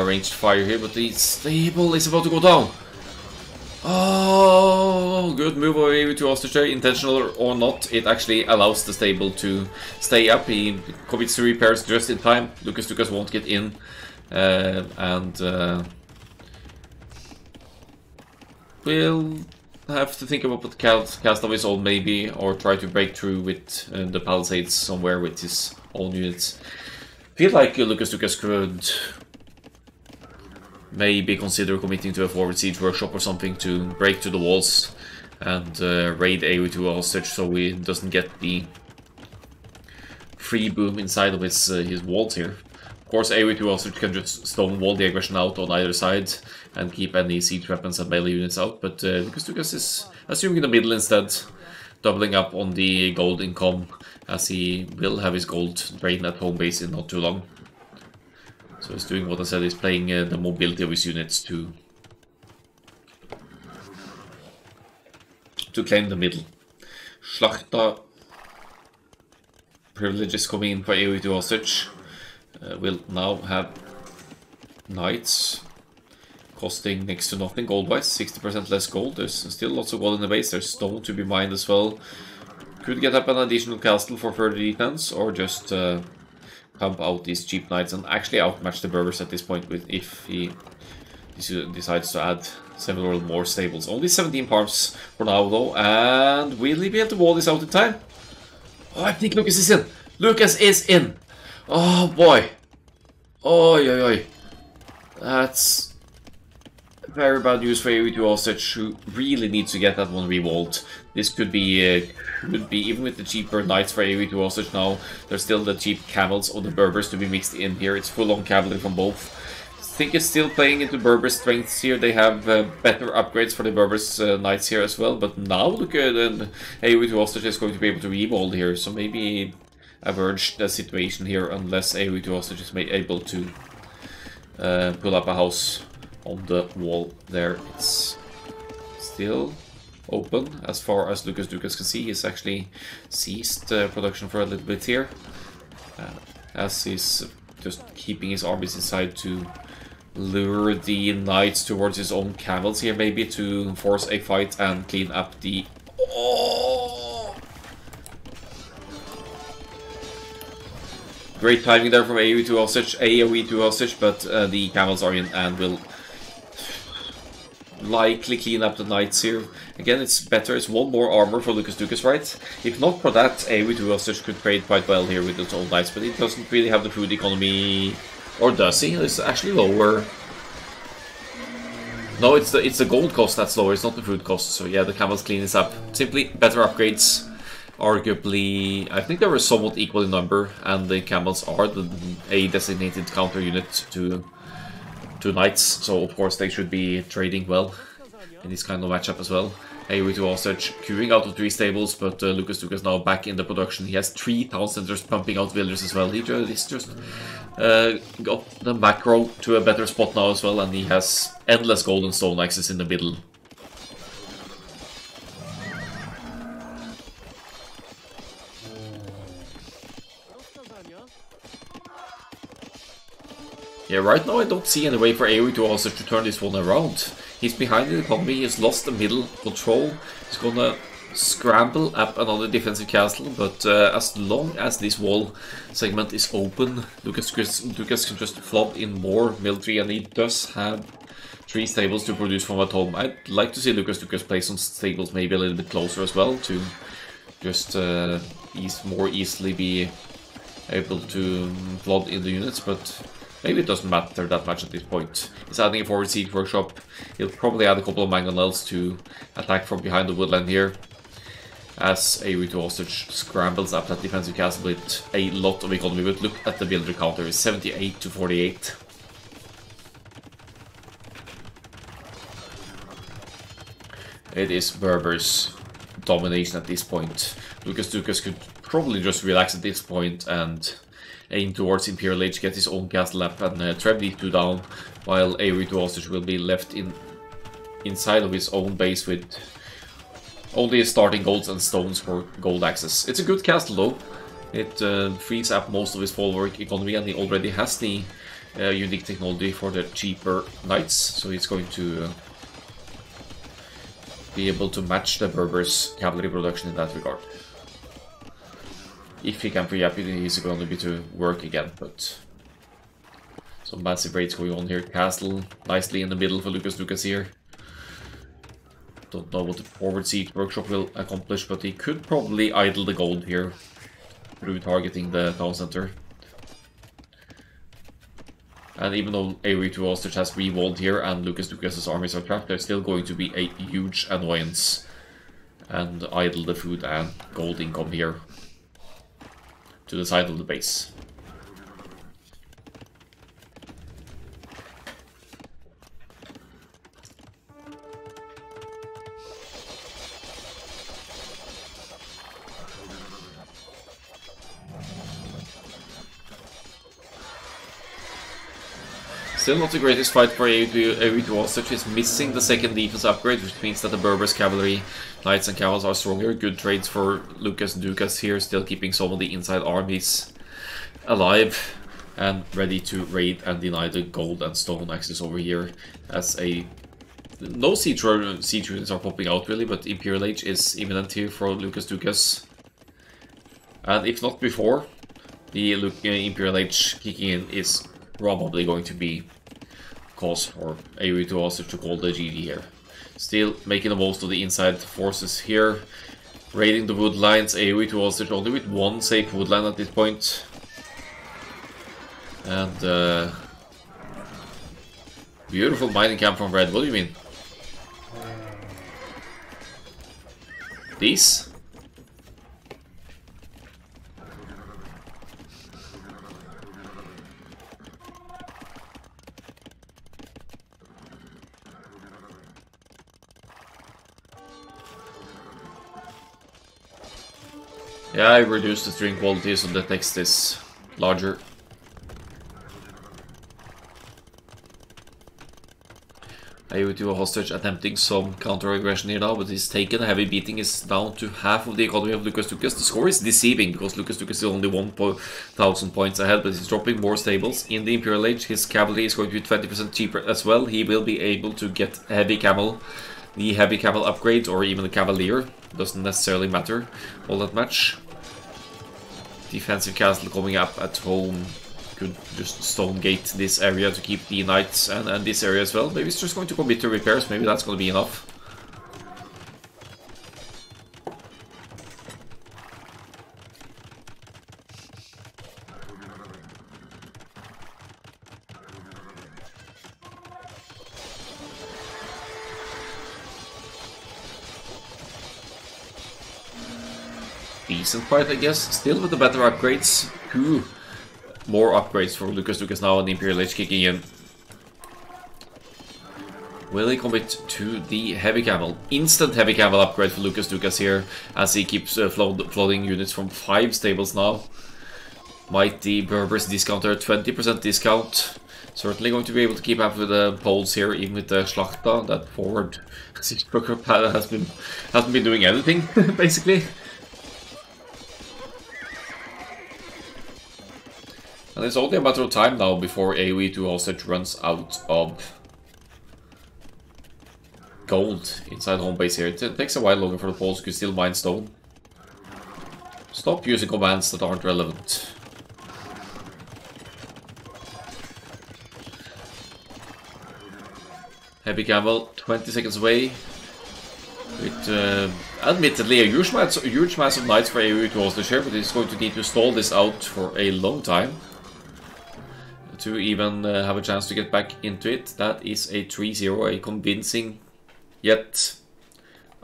ranged fire here, but the stable is about to go down. Oh, good move of AOE2 Hostage, intentional or not, it actually allows the stable to stay up. He commits to repairs just in time. Lucas won't get in, and will have to think about cast of his own maybe, or try to break through with the palisades somewhere with his own units. Feel like Lucas could maybe consider committing to a forward siege workshop or something to break to the walls and raid AOE2 Hostage, so he doesn't get the free boom inside of his walls here. Of course, AOE2 Hostage can just stonewall the aggression out on either side and keep any siege weapons and melee units out, but Lucas is assuming the middle instead, doubling up on the gold income, as he will have his gold drain at home base in not too long. So he's doing what I said, he's playing the mobility of his units to claim the middle. Schlachta privileges coming in for AOE2 Hostage. Will now have knights costing next to nothing gold-wise, 60% less gold. There's still lots of gold in the base, there's stone to be mined as well. Could get up an additional castle for further defense, or just pump out these cheap knights and actually outmatch the Berbers at this point with if he decides to add several more stables. Only 17 farms for now though, and will he be able to wall this out in time? Oh, I think Lucas is in! Lucas is in! Oh boy! Oi oi oi! That's very bad news for AOE2 Hostage, who really needs to get that one rewalled. This could be even with the cheaper knights for AOE2 Hostage now, there's still the cheap camels or the Berbers to be mixed in here. It's full-on cavalry from both. think it's still playing into Berber's strengths here. They have better upgrades for the Berber's knights here as well. But now look at AoE to Hostage is going to be able to remold here. So maybe average the situation here unless AoE to Hostage is able to pull up a house on the wall there. It's still open as far as Lucas can see. He's actually ceased production for a little bit here. As he's just keeping his armies inside to lure the knights towards his own camels here, maybe to force a fight and clean up the... Oh! Great timing there from AoE to hostage, but the camels are in and will likely clean up the knights here. Again, it's better. It's one more armor for Lucas, right? If not for that, AoE to hostage could trade quite well here with its own knights, but it doesn't really have the food economy. Or does he? It's actually lower. No, it's the gold cost that's lower, it's not the food cost. So yeah, the camels clean this up. Simply better upgrades. Arguably, I think they were somewhat equal in number, and the camels are a designated counter unit to knights, so of course they should be trading well in this kind of matchup as well. AoE to hostage queuing out of 3 stables, but Lucas now back in the production. He has 3 town centers pumping out villagers as well. He's just got the macro to a better spot now as well, and he has endless gold and stone axes in the middle. Yeah, right now I don't see any way for AoE to hostage to turn this one around. He's behind in the economy, he's lost the middle control. He's gonna scramble up another defensive castle, but as long as this wall segment is open, Lucas can just flood in more military, and he does have 3 stables to produce from at home. I'd like to see Lucas play some stables maybe a little bit closer as well, to just more easily be able to flood in the units, but maybe it doesn't matter that much at this point. He's adding a forward siege workshop. He'll probably add a couple of mangonels to attack from behind the woodland here, as AoE to hostage scrambles up that defensive castle with a lot of economy. But look at the builder counter, it's 78 to 48. It is Berber's domination at this point. Lucas could probably just relax at this point and aim towards Imperial Age, get his own castle up and trap D2 down, while AoE to hostage will be left inside of his own base with only starting golds and stones for gold access. It's a good castle though. It frees up most of his follower economy, and he already has the unique technology for the cheaper knights, so he's going to be able to match the Berber's cavalry production in that regard. If he can free up, he's going to be to work again, but some massive raids going on here. Castle nicely in the middle for Lucas here. Don't know what the forward siege workshop will accomplish, but he could probably idle the gold here through targeting the town center. And even though AoE to hostage has re-walled here and Lucas's armies are trapped, there's still going to be a huge annoyance and idle the food and gold income here to the side of the base. Still not the greatest fight for AoE to hostage. He's missing the second defense upgrade, which means that the Berber's cavalry, knights and camels are stronger. Good trades for Lucas here, still keeping some of the inside armies alive and ready to raid and deny the gold and stone access over here. As no siege units are popping out really, but Imperial Age is imminent here for Lucas. And if not before, the Imperial Age kicking in is probably going to be cause for AoE to hostage to call the GG here. Still making the most of the inside forces here. Raiding the wood lines, AoE to hostage only with 1 safe woodland at this point. And beautiful mining camp from Red, what do you mean? These? Yeah, I reduced the string quality so the text is larger. AOE to a hostage attempting some counter-aggression here now, but he's taken. Heavy beating is down to half of the economy of Lucas Dukas. The score is deceiving because Lucas Dukas is only 1,000 points ahead, but he's dropping more stables. In the Imperial Age, his cavalry is going to be 20% cheaper as well. He will be able to get heavy camel, the heavy camel upgrades, or even the cavalier. Doesn't necessarily matter all that much. Defensive castle coming up at home. Could just stone gate this area to keep the knights and this area as well. Maybe it's just going to commit to repairs. Maybe that's going to be enough. Decent fight, I guess. Still with the better upgrades. Ooh. More upgrades for Lucas Dukas now and the Imperial Age kicking in. Will he commit to the heavy camel? Instant heavy camel upgrade for Lucas Dukas here as he keeps flooding units from 5 stables now. Mighty Berbers discounter, 20% discount. Certainly going to be able to keep up with the Poles here, even with the Schlachta. That forward hasn't been doing anything, basically. And it's only a matter of time now before AOE 2 hostage runs out of gold inside home base here. It takes a while longer for the Poles to still mine stone. Stop using commands that aren't relevant. Heavy camel, 20 seconds away. With admittedly a huge mass of knights for AOE 2 hostage here, but he's going to need to stall this out for a long time to even have a chance to get back into it. That is a 3-0, a convincing yet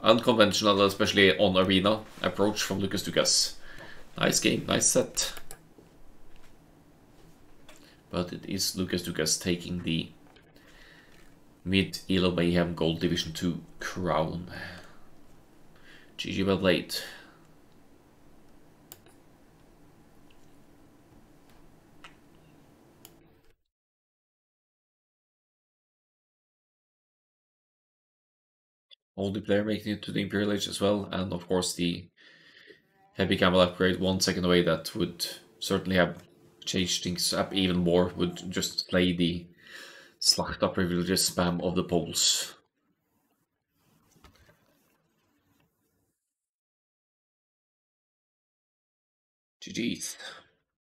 unconventional, especially on arena, approach from Lucas Dukas. Nice game, nice set. But it is Lucas Dukas taking the mid ELO Mayhem Gold Division 2 crown. GG, well played. Only player making it to the Imperial Age as well, and of course the heavy camel upgrade 1 second away that would certainly have changed things up even more, would just play the Slachta privileges spam of the Poles. GG's.